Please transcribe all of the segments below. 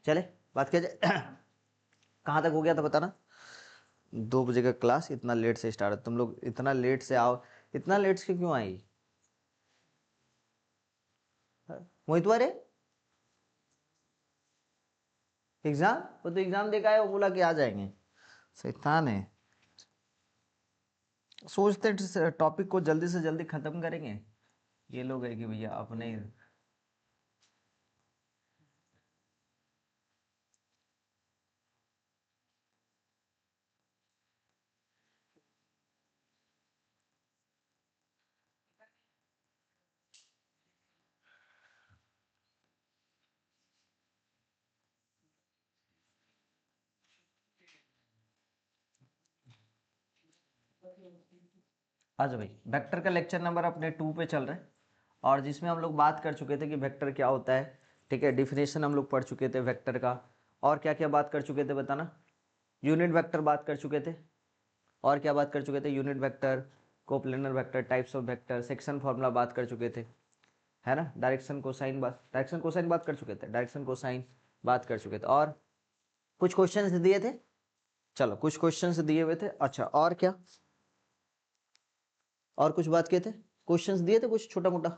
चले बात किया जाए। कहाँ तक हो गया था बताना। 2 बजे का क्लास, इतना लेट से स्टार्ट, तुम लोग इतना लेट से आओ, इतना लेट से क्यों आई मोहित वारे? एग्जाम, वो तो एग्जाम देकर आए, वो बोला कि आ जाएंगे, शैतान है। सोचते टॉपिक को जल्दी से जल्दी खत्म करेंगे, ये लोग है कि भैया अपने। अच्छा भाई, वेक्टर का लेक्चर नंबर अपने 2 पे चल रहे हैं, और जिसमें हम लोग बात कर चुके थे कि वेक्टर क्या होता है, ठीक है। डिफिनेशन हम लोग पढ़ चुके थे वेक्टर का, और क्या क्या बात कर चुके थे बताना। यूनिट वेक्टर बात कर चुके थे, और क्या बात कर चुके थे, unit vector, coplanar vector, types of vector, section formula बात कर चुके थे, है ना। डायरेक्शन कोसाइन बात कर चुके थे, डायरेक्शन कोसाइन बात कर चुके थे, और कुछ क्वेश्चंस दिए थे। चलो कुछ क्वेश्चंस दिए हुए थे। अच्छा और क्या, और कुछ बात किए थे, क्वेश्चंस दिए थे कुछ छोटा मोटा।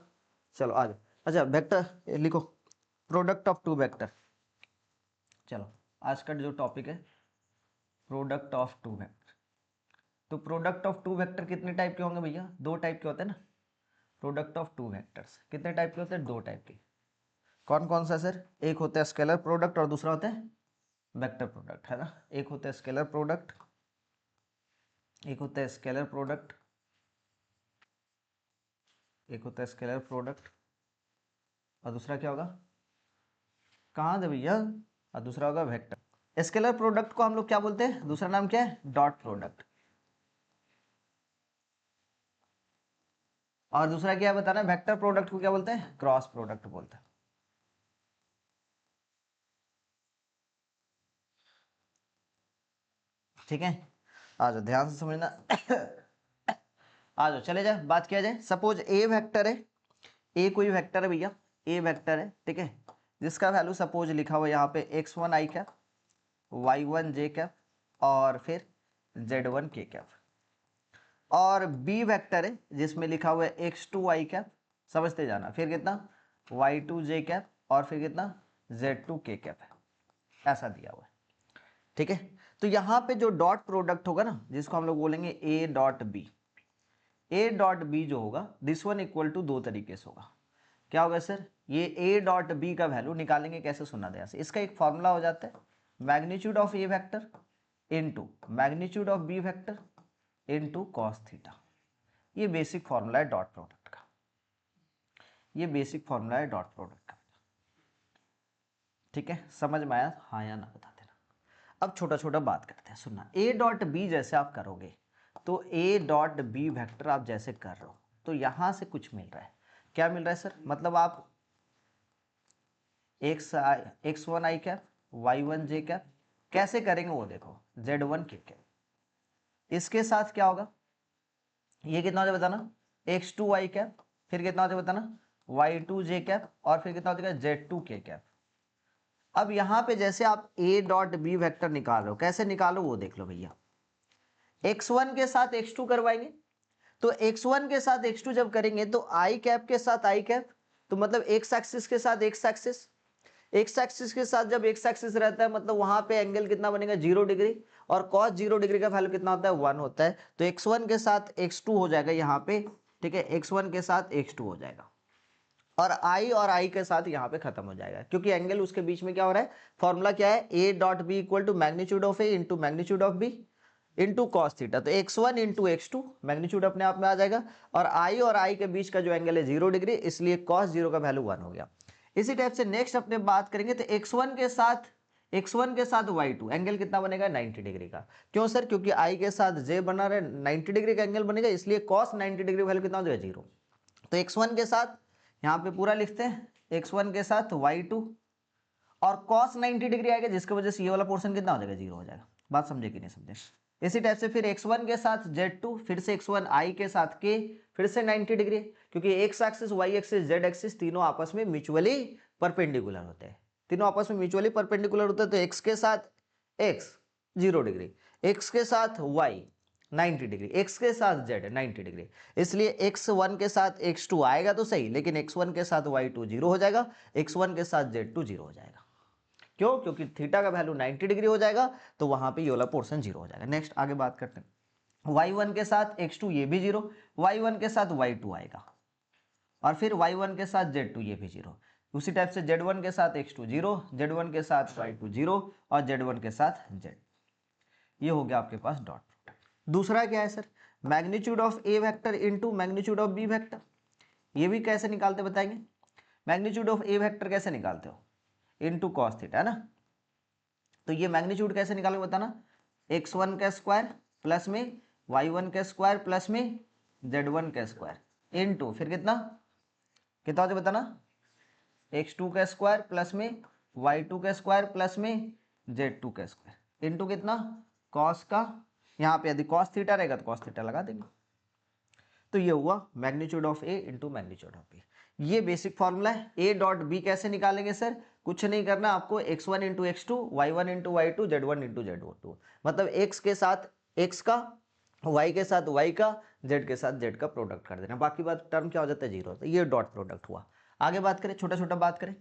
चलो आ जाओ। अच्छा वेक्टर लिखो, प्रोडक्ट ऑफ टू वेक्टर। चलो आज का जो टॉपिक है प्रोडक्ट ऑफ टू वेक्टर। तो प्रोडक्ट ऑफ टू वेक्टर कितने टाइप के होंगे भैया? 2 टाइप के होते हैं ना। प्रोडक्ट ऑफ टू वेक्टर्स कितने टाइप के होते हैं? 2 टाइप के। कौन कौन सा सर? एक होता है स्केलर प्रोडक्ट और दूसरा होता है वेक्टर प्रोडक्ट, है ना। एक होता है स्केलर प्रोडक्ट, एक होता है स्केलर प्रोडक्ट, एक होता है स्केलर प्रोडक्ट, और दूसरा क्या होगा? कहाँ दे भैया? और दूसरा होगा वेक्टर। स्केलर प्रोडक्ट को हम लोग क्या बोलते हैं? दूसरा नाम क्या है? Dot product. और दूसरा क्या है बताना? वेक्टर प्रोडक्ट को क्या बोलते हैं? क्रॉस प्रोडक्ट बोलते हैं। ठीक है, आ जाओ ध्यान से समझना। आ जाओ चले जाए, बात किया जाए। सपोज ए वेक्टर है, ए कोई वेक्टर है भैया, ए वेक्टर है, ठीक है, जिसका वैल्यू सपोज लिखा हुआ यहाँ पे x1 i cap, y1 j cap, और फिर z1 k कैप। और बी वेक्टर है जिसमें लिखा हुआ है x2 i कैप, समझते जाना, फिर कितना y2 j कैप, और फिर कितना z2 k कैप है, ऐसा दिया हुआ है। ठीक है, तो यहाँ पे जो डॉट प्रोडक्ट होगा ना, जिसको हम लोग बोलेंगे A dot B, A dot B जो होगा, दिस वन इक्वल टू 2 तरीके से होगा। क्या होगा सर? ये ए डॉट बी का वैल्यू निकालेंगे कैसे, सुना दे से। इसका एक फॉर्मूला हो जाता है magnitude of A vector into magnitude of B vector into cos theta. ये बेसिक फॉर्मूला है डॉट प्रोडक्ट का, ये बेसिक फॉर्मूला है डॉट प्रोडक्ट का। ठीक है, समझ में आया? हाँ या ना बता देना। अब छोटा छोटा बात करते हैं, सुनना। ए डॉट बी जैसे आप करोगे, तो ए डॉट बी वेक्टर आप जैसे कर रहे हो, तो यहां से कुछ मिल रहा है। क्या मिल रहा है सर? मतलब आप x1 i cap, y1 j cap कैसे करेंगे वो देखो, z1 k कैप। इसके साथ क्या होगा? ये कितना हो जाए बताना? x2 i कैप, फिर कितना हो जाए बताना? y2 j कैप, और फिर कितना हो जाएगा? z2 k cap. अब यहां पे जैसे आप a डॉट बी वेक्टर निकाल रहे हो, कैसे निकालो वो देख लो भैया। x1 के साथ x2 करवाएंगे, तो x1 के साथ x2 जब करेंगे तो i कैप के साथ i कैप, तो मतलब x एक्सिस के साथ x एक्सिस, एक्स एक्सिस के साथ जब एक्स एक्सिस रहता है मतलब वहां पे एंगल कितना बनेगा? 0 डिग्री, और कॉस 0 डिग्री का वैल्यू कितना होता है? 1 होता है। तो x1 के साथ x2 हो जाएगा यहाँ पे, ठीक है, x1 के साथ x2 हो जाएगा, और I के साथ यहाँ पे खत्म हो जाएगा, क्योंकि एंगल उसके बीच में क्या हो रहा है? फॉर्मूला क्या है? A dot B equal to magnitude of A into magnitude of B into cos theta. तो x1 इंटू x2 मैग्नीट्यूड अपने आप में आ जाएगा, और I के बीच का जो एंगल है 0 डिग्री, इसलिए कॉस 0 का वैल्यू 1 हो गया। इसी टाइप से नेक्स्ट अपने बात करेंगे, तो x1 के साथ y2 एंगल कितना बनेगा? 90 डिग्री का। क्यों सर? क्योंकि I के साथ j बना रहे, 90 डिग्री का एंगल बनेगा, इसलिए cos 90 डिग्री वैल्यू कितना हो जाएगा? 0। तो x1 के साथ यहाँ पे पूरा लिखते हैं, x1 के साथ y2, और cos 90 डिग्री आएगा, जिसकी वजह से ये वाला पोर्शन कितना हो जाएगा? 0 हो जाएगा। बात समझे कि नहीं समझे? इसी टाइप से फिर x1 के साथ z2, फिर से x1 i के साथ k, फिर से 90 डिग्री, क्योंकि x axis y axis z axis तीनों आपस में म्यूचुअली परपेंडिकुलर होते हैं। तीनों आपस में म्यूचुअली परपेंडिकुलर होते हैं, तो x के साथ x 0 डिग्री, x के साथ y 90 डिग्री, x के साथ z 90 डिग्री। इसलिए x1 के साथ x2 आएगा तो सही, लेकिन x1 के साथ y2 0 हो जाएगा, x1 के साथ z2 0 हो जाएगा। क्यों? क्योंकि थीटा का वैल्यू 90 डिग्री हो जाएगा, तो वहां पे ये वाला पोर्शन 0 हो जाएगा। नेक्स्ट आगे बात करते हैं। y1 के साथ x2 ये भी 0, y1 के साथ y2 आएगा, और फिर y1 के साथ z2 ये भी 0। उसी टाइप से z1 के साथ x2 0, z1 के साथ y2 0 और z1 के साथ z। ये हो गया आपके पास डॉट प्रोडक्ट। दूसरा क्या है sir? Magnitude of A vector into magnitude of B vector. ये भी कैसे निकालते बताएंगे? मैग्नीट्यूड ऑफ ए वेक्टर कैसे निकालते हो? इनटू कॉस थीटा, है ना। तो ये मैग्नीट्यूड कैसे निकालोगे बताना? x1 का स्क्वायर प्लस में y1 का स्क्वायर प्लस में z1 का स्क्वायर इनटू फिर कितना कितना होता है बताना? x2 का स्क्वायर प्लस में y2 का स्क्वायर प्लस में z2 का स्क्वायर इनटू कितना? कॉस का, यहाँ पे यदि कॉस थीटा रहेगा तो कॉस थीटा लगा देंगे। तो ये हुआ magnitude of A into magnitude of B. ये बेसिक फॉर्मूला है। ए डॉट बी कैसे निकालेंगे सर? कुछ नहीं करना आपको, x1 into x2, y1 into y2, z1 into z2, मतलब x के साथ x का, y के साथ y का, z के साथ z का प्रोडक्ट कर देना। बाकी बात टर्म क्या हो जाता है? 0 होता है। ये डॉट प्रोडक्ट हुआ। आगे बात करें, छोटा छोटा बात करें।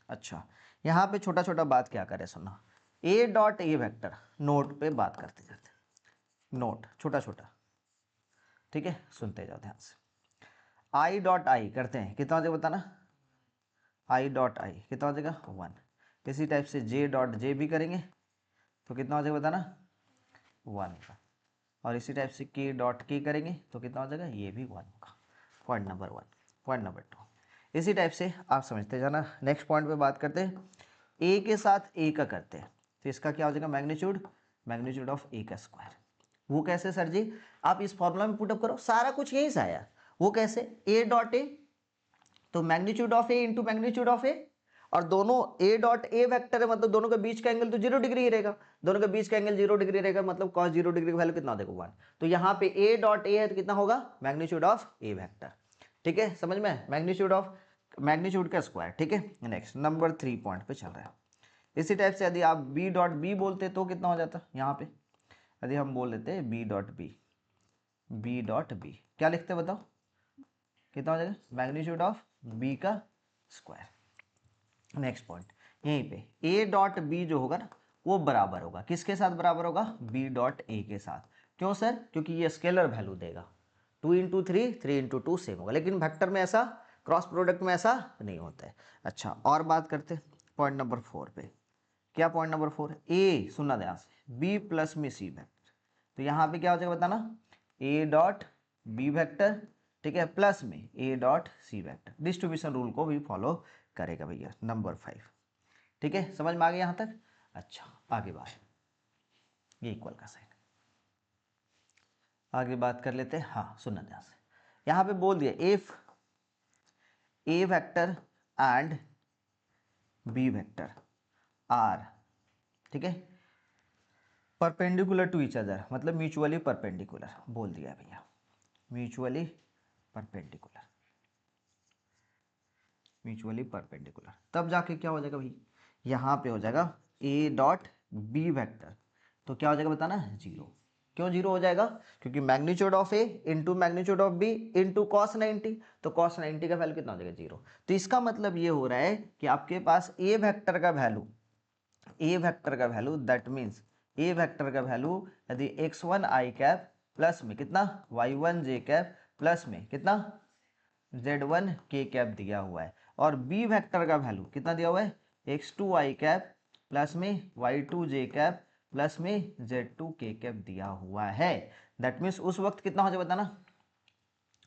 अच्छा, यहाँ पे छोटा छोटा बात क्या करें सुनना। ए डॉट ए वेक्टर, नोट पे बात करते जाते, नोट छोटा छोटा, ठीक है, सुनते जाओ ध्यान से। आई डॉट आई करते हैं, कितना हो जाएगा बताना? आई डॉट आई कितना हो जाएगा? 1। इसी टाइप से जे डॉट जे भी करेंगे तो कितना हो जाएगा बताना? 1 का। और इसी टाइप से के डॉट के करेंगे तो कितना हो जाएगा? ये भी 1 होगा। Point number 1। पॉइंट नंबर 2 इसी टाइप से आप समझते जाना। नेक्स्ट पॉइंट पे बात करते हैं। ए के साथ ए का करते हैं, तो इसका क्या हो जाएगा? मैग्नीट्यूड, मैग्नीट्यूड ऑफ ए का स्क्वायर। वो कैसे सर जी? आप इस फॉर्मूला में पुटअप करो, सारा कुछ यहीं से आया। वो कैसे? ए डॉट ए, तो magnitude of A into magnitude of A, और दोनों ए डॉट ए वेक्टर है, मतलब दोनों के बीच का एंगल तो 0 डिग्री ही रहेगा। दोनों के बीच का एंगल 0 डिग्री रहेगा, मतलब cos 0 डिग्री का वैल्यू कितना? देखो 1। तो यहाँ पे ए डॉट ए है तो कितना होगा? Magnitude of A vector. ठीक है, समझ में? मैग्नीट्यूड ऑफ मैग्नीट्यूड का स्क्वायर। ठीक है, नेक्स्ट नंबर 3 पॉइंट पे चल रहा है। इसी टाइप से यदि आप बी डॉट बी बोलते तो कितना हो जाता? यहाँ पे यदि हम बोल देते B dot B, B dot B क्या लिखते बताओ? कितना हो जाएगा? मैग्नीट्यूड ऑफ बी का स्क्वायर। नेक्स्ट पॉइंट यहीं पे ए डॉट बी जो होगा ना, वो बराबर होगा किसके साथ? बराबर होगा बी डॉट ए के साथ। क्यों सर? क्योंकि ये स्केलर वैल्यू देगा। 2 इंटू 3, 3 इंटू 2 सेम होगा, लेकिन वेक्टर में ऐसा, क्रॉस प्रोडक्ट में ऐसा नहीं होता है। अच्छा, और बात करते पॉइंट नंबर 4 पे। क्या पॉइंट नंबर 4? ए सुनना ध्यान से, बी प्लस में सी वेक्टर। तो यहाँ पे क्या हो जाएगा बताना? ए डॉट बी वेक्टर, ठीक है, प्लस में A dot C vector. Distribution rule को भी फॉलो करेगा भैया। नंबर 5, ठीक है, समझ में आ गया यहाँ तक? अच्छा, आगे बात, ये इक्वल का साइन, आगे बात कर लेते हैं। हाँ सुनना ध्यान से, यहाँ पे बोल दिया if A vector and B vector are, ठीक है, परपेंडिकुलर टू ईच अदर, मतलब म्यूचुअली परपेंडिकुलर बोल दिया है भैया, म्यूचुअली परपेंडिकुलर, म्यूचुअली परपेंडिकुलर, तब जाके क्या हो जाएगा भाई? यहाँ पे हो जाएगा ए डॉट बी वेक्टर, तो क्या हो जाएगा बताना? 0। क्यों 0 हो जाएगा? क्योंकि magnitude of A into magnitude of B into cos 90, तो कॉस 90 का वैल्यू कितना हो जाएगा? 0। तो इसका मतलब ये हो रहा है कि आपके पास ए वेक्टर का वैल्यू, ए वेक्टर का value, that means A vector का वैल्यू यदि x1 आई कैप प्लस में कितना y1 जे कैप प्लस में कितना z1 के कैप दिया हुआ है, और बी वेक्टर का वैल्यू कितना दिया हुआ है? x2 आई कैप प्लस में y2 जे कैप प्लस में z2 के कैप दिया हुआ है। दैट मीन्स उस वक्त कितना हो जाएगा बताना?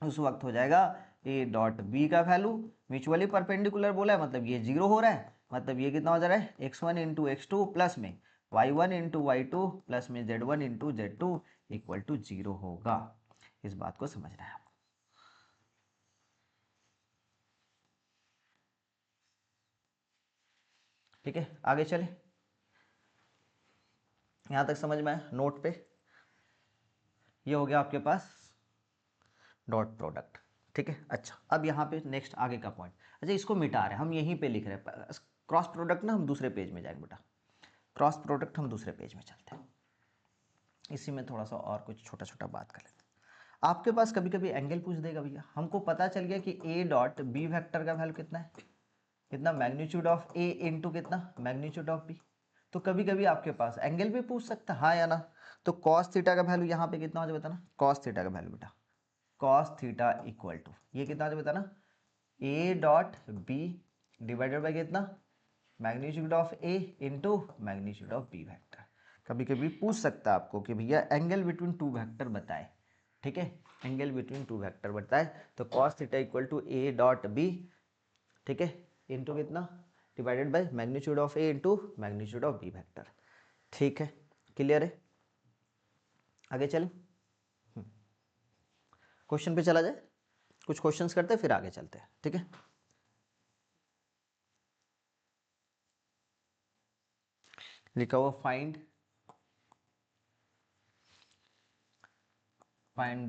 उस वक्त हो जाएगा ए डॉट बी का वैल्यू, म्यूचुअली परपेंडिकुलर बोला है मतलब ये 0 हो रहा है, मतलब ये कितना हो जा रहा है? x1 इंटू x2 प्लस में y1 इंटू y2 प्लस में z1 into z2 equal to 0 होगा। इस बात को समझना है आपको। ठीक है, आगे चले, यहां तक समझ में आया? नोट पे ये हो गया आपके पास डॉट प्रोडक्ट। ठीक है, अच्छा अब यहाँ पे नेक्स्ट आगे का पॉइंट, अच्छा इसको मिटा रहे हैं हम, यहीं पे लिख रहे हैं, क्रॉस प्रोडक्ट ना हम दूसरे पेज में जाएंगे बेटा, क्रॉस प्रोडक्ट हम दूसरे पेज में चलते हैं। इसी में थोड़ा सा और कुछ छोटा छोटा बात कर लेते हैं। आपके पास कभी कभी एंगल पूछ देगा भैया, हमको पता चल गया कि ए डॉट बी वेक्टर का वैल्यू कितना है, कितना मैग्नीट्यूड ऑफ ए इंटू कितना मैग्नीट्यूड ऑफ बी। तो कभी कभी आपके पास एंगल भी पूछ सकता है, हाँ या ना। तो कॉस थीटा का वैल्यू यहाँ पे कितना हो जाए बताना, कॉस थीटा का वैल्यू बेटा, कॉस थीटा इक्वल टू ये कितना हो जाए बताना, A dot B divided by कितना magnitude of A into magnitude of B vector. कभी कभी पूछ सकता है आपको कि भैया एंगल बिटवीन टू वेक्टर बताए, ठीक है, एंगल बिटवीन टू वेक्टर बताए। तो cos theta equal to A dot B, ठीक है, इंटू कितना divided by magnitude of A into magnitude of B vector. ठीक है, क्लियर है, आगे चलें, क्वेश्चन पे चला जाए, कुछ क्वेश्चंस करते हैं फिर आगे चलते हैं, ठीक है। लिखा हुआ find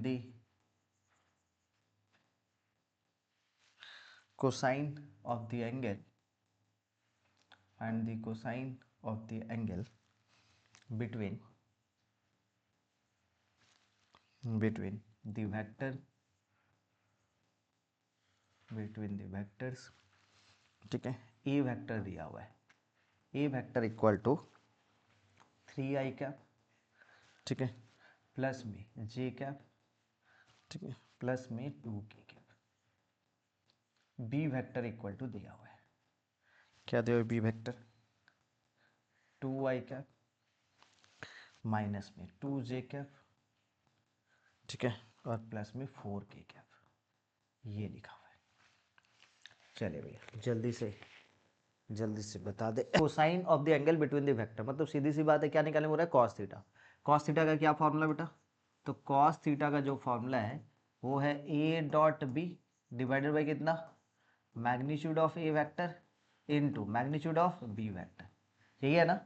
the cosine of the angle, find the cosine of the angle between the vector, between the vectors, ठीक है। ए वेक्टर दिया हुआ है, A vector equal to 3i cap, ठीक है, प्लस में जे कैप, ठीक है, प्लस में 2k cap. B vector equal to दिया हुआ है, क्या दिया हुआ है B vector, 2i cap minus में 2j कैप, ठीक है, और प्लस में 4k कैप, ये लिखा हुआ है। चलिए भैया जल्दी से बता दे cosine of the angle between the vector, मतलब सीधी सी बात है, क्या निकालने बोल रहा है, कॉस थीटा। कॉस थीटा का क्या फॉर्मूला बेटा, तो कॉस थीटा का जो फॉर्मूला है वो है A dot B divided by कितना magnitude of A vector into magnitude of B vector, यही है ना।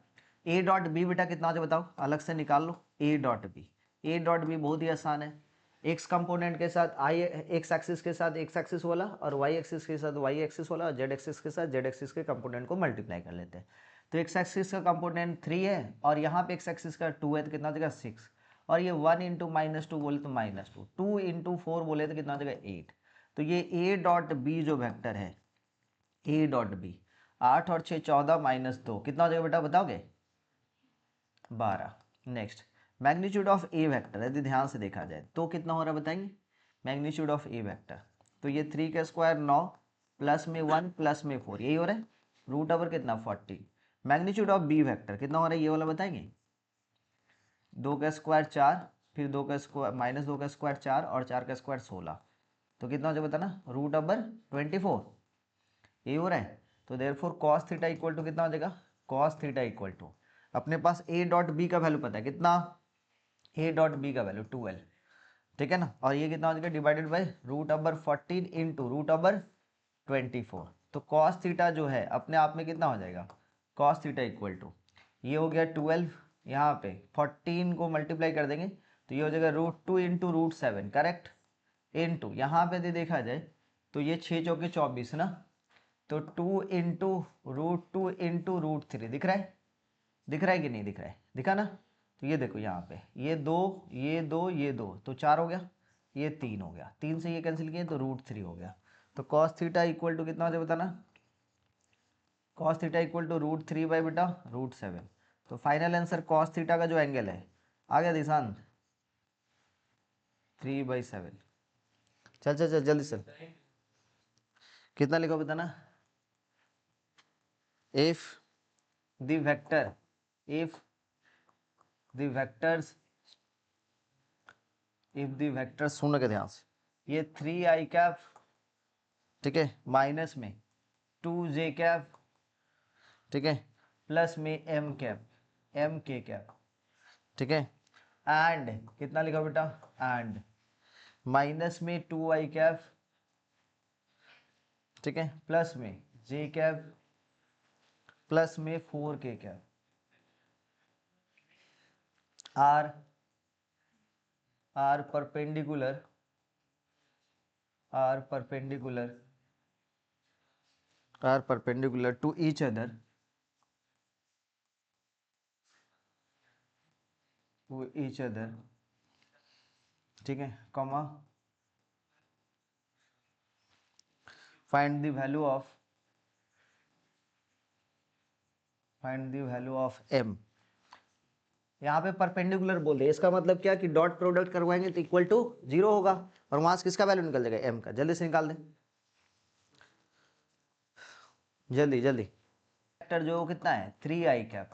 ए डॉट बी बेटा कितना हो जाए बताओ, अलग से निकाल लो, A dot B, A dot B बहुत ही आसान है, एक्स कंपोनेंट के साथ आई एक्स एक्सिस के साथ एक्स एक्सिस वाला और वाई एक्सिस के साथ वाई एक्सिस वाला और जेड एक्सिस के साथ जेड एक्सिस के कंपोनेंट को मल्टीप्लाई कर लेते हैं। तो एक्स एक्सिस का कंपोनेंट 3 है और यहाँ पे एक्स एक्सिस का 2 है, तो कितना हो जाएगा 6, और ये 1 इंटू -2 बोले तो -2, 2 इंटू 4 बोले तो कितना हो जाएगा 8। तो ये ए डॉट बी जो वेक्टर है, ए डॉट बी 8 और 6 14 -2 कितना हो जाएगा बेटा बताओगे 12। Next magnitude of A vector, यदि ध्यान से देखा जाए तो कितना हो रहा है बताएंगे, मैग्नीट्यूड ऑफ ए वेक्टर, तो ये 3 का स्क्वायर 9 प्लस में 1 प्लस में 4 यही हो रहा है, रूट ओवर कितना 40। मैग्नीट्यूड ऑफ बी वेक्टर कितना हो रहा है ये वाला बताएंगे, 2 का स्क्वायर 4, फिर 2 का स्क्वायर -2 का स्क्वायर 4 और 4 का स्क्वायर 16, तो कितना हो जाए बताना रूट ओवर 24, यही हो रहा है। तो therefore cos theta equal to कितना हो जाएगा, कॉस थीटा इक्वल टू अपने पास ए डॉट बी का वैल्यू पता है कितना, ए डॉट बी का वैल्यू 12, ठीक है ना, और ये कितना हो जाएगा divided by root over 14 into root over 24। तो कॉस थीटा जो है अपने आप में कितना हो जाएगा, कॉस थीटा इक्वल टू ये हो गया 12, यहाँ पे 14 को मल्टीप्लाई कर देंगे तो ये हो जाएगा √2 इंटू √7 करेक्ट, इंटू यहाँ पे यदि देखा जाए तो ये 6 चौके 24 ना, तो 2 इंटू √2 इंटू √3 दिख रहा है, दिख रहा है कि नहीं दिख रहा है, दिखा ना। तो ये देखो यहाँ पे ये 2 ये 2 ये 2 तो 4 हो गया, ये 3 हो गया, 3 से ये कैंसिल किए तो √3 हो गया। तो कॉस थीटा इक्वल टू कितना हो जाए बताना, cos theta equal to √3 by बेटा √7। तो फाइनल आंसर कॉस थीटा का जो एंगल है आ गया दिशांत 3/7। चल चल चल जल्दी चल, कितना लिखो बताना, if the vector, if the vectors, if the vector सुन के ध्यान से, ये 3i कैप, ठीक है, माइनस में 2j कैप, ठीक है, प्लस में m कैप mk कैप, ठीक है, एंड कितना लिखा बेटा, एंड माइनस में 2i कैप, ठीक है, प्लस में j कैप, प्लस में 4k cap, are perpendicular are perpendicular to each other, ठीक है, comma find the value of m। यहाँ पे परपेंडिकुलर बोल रहे हैं, इसका मतलब क्या कि डॉट प्रोडक्ट करवाएंगे तो इक्वल टू 0 होगा, और वहां से किसका वैल्यू निकल जाएगा, m का। जल्दी से निकाल दें, जल्दी जल्दी। वेक्टर जो कितना है 3i कैप,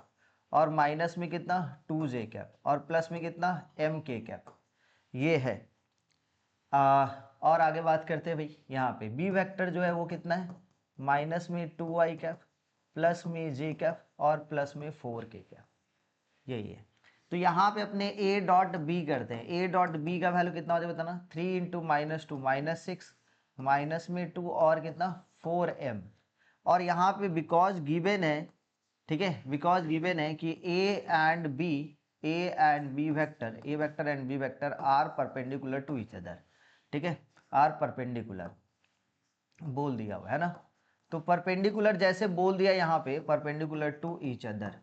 और माइनस में कितना 2j कैप, और प्लस में कितना mk कैप, ये है। और आगे बात करते हैं भाई, यहाँ पे बी वेक्टर जो है वो कितना है, माइनस में 2i कैप, प्लस में j कैप, और प्लस में 4k कैप, यही है। तो यहाँ पे अपने a डॉट बी करते हैं, a डॉट बी का वैल्यू कितना हो जाए बताना, 3 इंटू -2 -6, माइनस में 2 और कितना 4m, और यहाँ पे बिकॉज गिवन है, ठीक है, बिकॉज गिवन है कि a and B vector, a vector and B vector are perpendicular to each other, ठीक है, आर परपेंडिकुलर बोल दिया हुआ है ना। तो परपेंडिकुलर जैसे बोल दिया यहाँ पे, परपेंडिकुलर टू ईच अदर,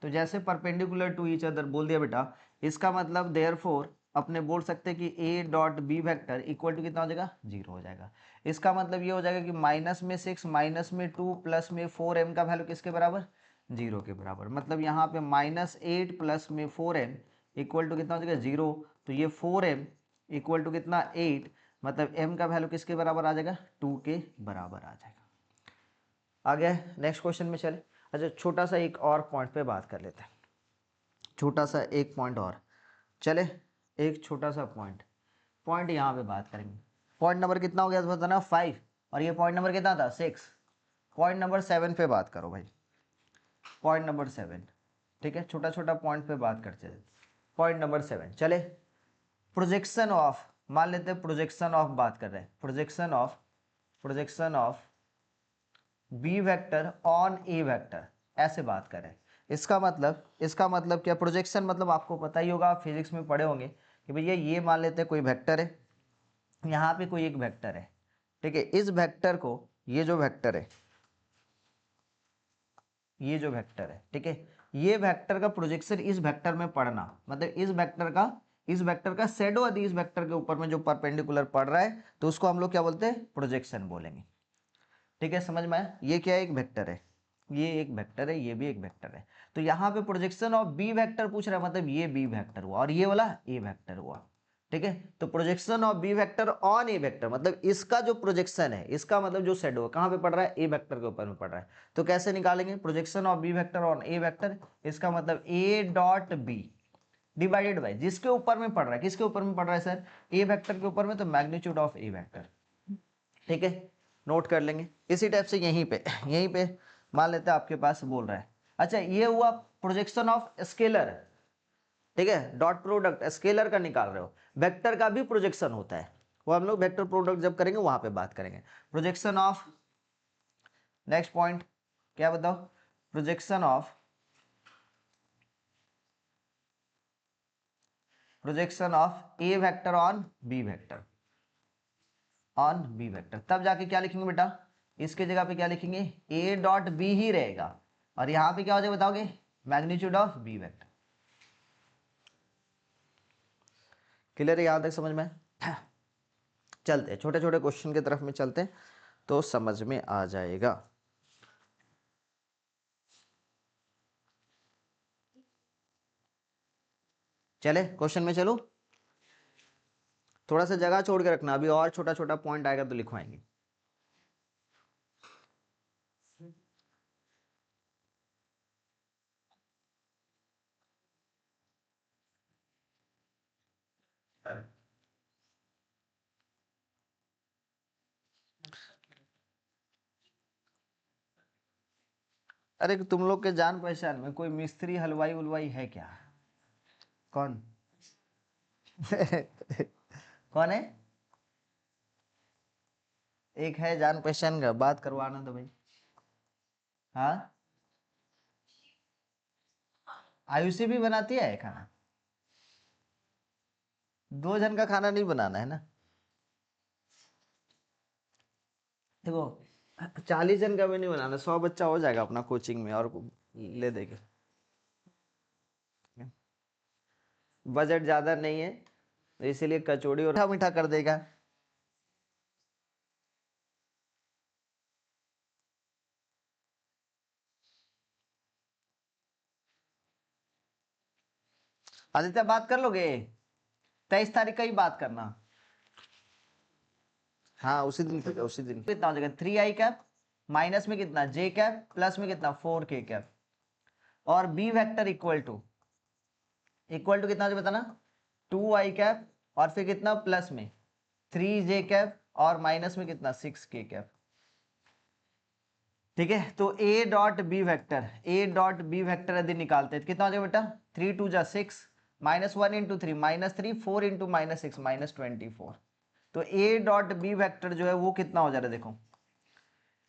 तो जैसे परपेंडिकुलर टू ईच अदर बोल दिया बेटा, इसका मतलब देयरफॉर अपने बोल सकते हैं कि a dot b vector equal to कितना हो जाएगा, 0 हो जाएगा। इसका मतलब ये हो जाएगा कि माइनस में 6 माइनस में 2 प्लस में 4m का वैल्यू किसके बराबर, 0 के बराबर। मतलब यहाँ पे -8 प्लस में 4m इक्वल टू कितना हो जाएगा, 0। तो ये 4m इक्वल टू कितना 8, मतलब m का वैल्यू किसके बराबर आ जाएगा, 2 के बराबर आ जाएगा। आगे नेक्स्ट क्वेश्चन में चले। अच्छा, छोटा सा एक और पॉइंट पे बात कर लेते हैं, छोटा सा एक पॉइंट और चले, एक छोटा सा पॉइंट यहाँ पे बात करेंगे। पॉइंट नंबर कितना हो गया तो बताना 5, और ये पॉइंट नंबर कितना था 6। पॉइंट नंबर 7 पे बात करो भाई, पॉइंट नंबर 7, ठीक है, छोटा छोटा पॉइंट पे बात करते हैं। पॉइंट नंबर 7 चले, प्रोजेक्शन ऑफ, मान लेते हैं प्रोजेक्शन ऑफ बात कर रहे हैं, projection of B vector on a vector, ऐसे बात करें। इसका मतलब क्या, प्रोजेक्शन मतलब आपको पता ही होगा, आप फिजिक्स में पढ़े होंगे कि भैया ये मान लेते हैं कोई वेक्टर है, यहाँ पे कोई एक वेक्टर है, ठीक है, इस वेक्टर को, ये जो वेक्टर है, ठीक है, ये वेक्टर का प्रोजेक्शन इस वेक्टर में पड़ना, मतलब इस वेक्टर का शैडो यदि इस वेक्टर के ऊपर में जो परपेंडिकुलर पड़ रहा है, तो उसको हम लोग क्या बोलते हैं, प्रोजेक्शन बोलेंगे। ठीक है, समझ में आया, ये क्या है, एक वेक्टर है, ये एक वेक्टर है, ये भी एक वेक्टर है। तो यहाँ पे प्रोजेक्शन ऑफ बी वेक्टर पूछ रहा है, मतलब ये बी वेक्टर हुआ और ये वाला ए वेक्टर हुआ, ठीक है। तो projection of B vector on a vector, मतलब इसका जो प्रोजेक्शन है, इसका मतलब जो शैडो है कहाँ पे पड़ रहा है, ए वेक्टर के ऊपर में पड़ रहा है। तो कैसे निकालेंगे, projection of B vector on a vector, इसका मतलब a dot B divided by जिसके ऊपर में पड़ रहा है, किसके ऊपर में पड़ रहा है सर, ए वेक्टर के ऊपर में, तो मैग्नीट्यूड ऑफ ए वेक्टर, ठीक है, नोट कर लेंगे। इसी टाइप से यहीं पे मान लेते हैं आपके पास बोल रहा है, अच्छा ये हुआ प्रोजेक्शन ऑफ स्केलर, ठीक है, डॉट प्रोडक्ट स्केलर का निकाल रहे हो, वेक्टर का भी प्रोजेक्शन होता है, वो हम लोग वेक्टर प्रोडक्ट जब करेंगे वहां पे बात करेंगे। प्रोजेक्शन ऑफ, नेक्स्ट पॉइंट क्या बताओ, projection of A vector on b vector, तब जाके क्या लिखेंगे बेटा, इसके जगह पे क्या लिखेंगे, ए डॉट बी ही रहेगा, और यहां पे क्या हो जाएगा बताओगे, magnitude of B vector. Clear है, यहां तक समझ में। चलते हैं छोटे छोटे क्वेश्चन की तरफ में चलते हैं, तो समझ में आ जाएगा। चले क्वेश्चन में चलो, थोड़ा सा जगह छोड़ के रखना, अभी और छोटा छोटा पॉइंट आएगा तो लिखवाएंगे। अरे तुम लोग के जान पहचान में कोई मिस्त्री हलवाई उलवाई है क्या, कौन कौन है, एक है जान पहचान का, बात करवाना तो भाई। हाँ, आयुषी भी बनाती है खाना, 2 जन का खाना नहीं बनाना है ना। देखो 40 जन का भी नहीं बनाना, 100 बच्चा हो जाएगा अपना कोचिंग में और ले देंगे। बजट ज्यादा नहीं है तो इसीलिए कचौड़ी और मीठा मीठा कर देगा। आदित्य बात कर लोगे? 23 तारीख का ही बात करना। हाँ उसी दिन करेगा, उसी दिन। कितना हो जाएगा 3i कैप माइनस में कितना j कैप प्लस में कितना 4k कैप और b वेक्टर इक्वल टू कितना बताना 2i कैप और फिर कितना प्लस में 3j कैप और माइनस में कितना 6k कैप। ठीक है, तो a.b वेक्टर यदि निकालते हैं तो कितना हो जाएगा बेटा 3 2 जा 6 -1 × 3 -3 4 × -6 -24। तो a.b वेक्टर जो है वो कितना हो जा रहा है देखो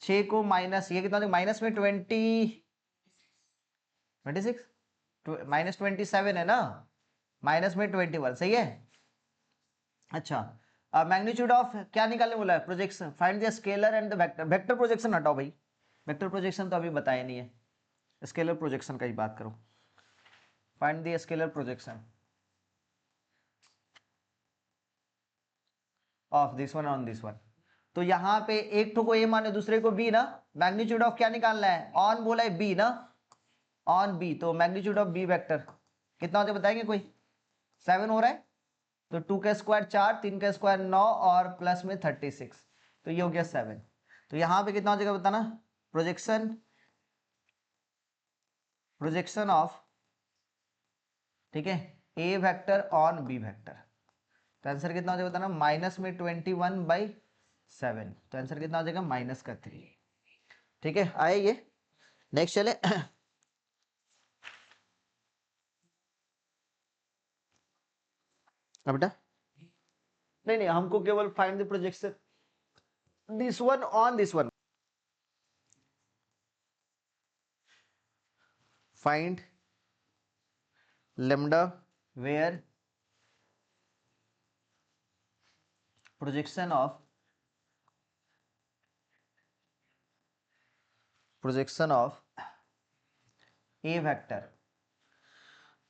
6 को माइनस ये कितना माइनस में 26 -27 है ना माइनस में 21 सही है। अच्छा मैग्नीट्यूड ऑफ क्या निकालने बोला है projection find the scalar and the vector. Vector projection हटाओ भाई, वेक्टर प्रोजेक्शन तो अभी बताया नहीं है, स्केलर प्रोजेक्शन का ही बात करो। Find the scalar projection of this one on this one. तो यहाँ पे एक ठो को ए माने दूसरे को बी ना, मैग्नीट्यूड ऑफ क्या निकालना है ऑन बोला है बी ना, ऑन बी। तो मैग्नीट्यूड ऑफ बी वेक्टर कितना होता है बताएंगे कोई 7 हो रहा है तो 2 का स्क्वायर 4 3 का स्क्वायर 9 और प्लस में 36 तो ये हो गया 7। तो यहाँ पे कितना हो जाएगा बताना प्रोजेक्शन ऑफ ठीक है A vector on b vector. तो आंसर कितना हो जाएगा बताना माइनस में 21/7। तो आंसर कितना हो जाएगा -3। ठीक है आए ये नेक्स्ट चले बेटा नहीं नहीं हमको केवल find the projection this one on this one. Find lambda where projection of a vector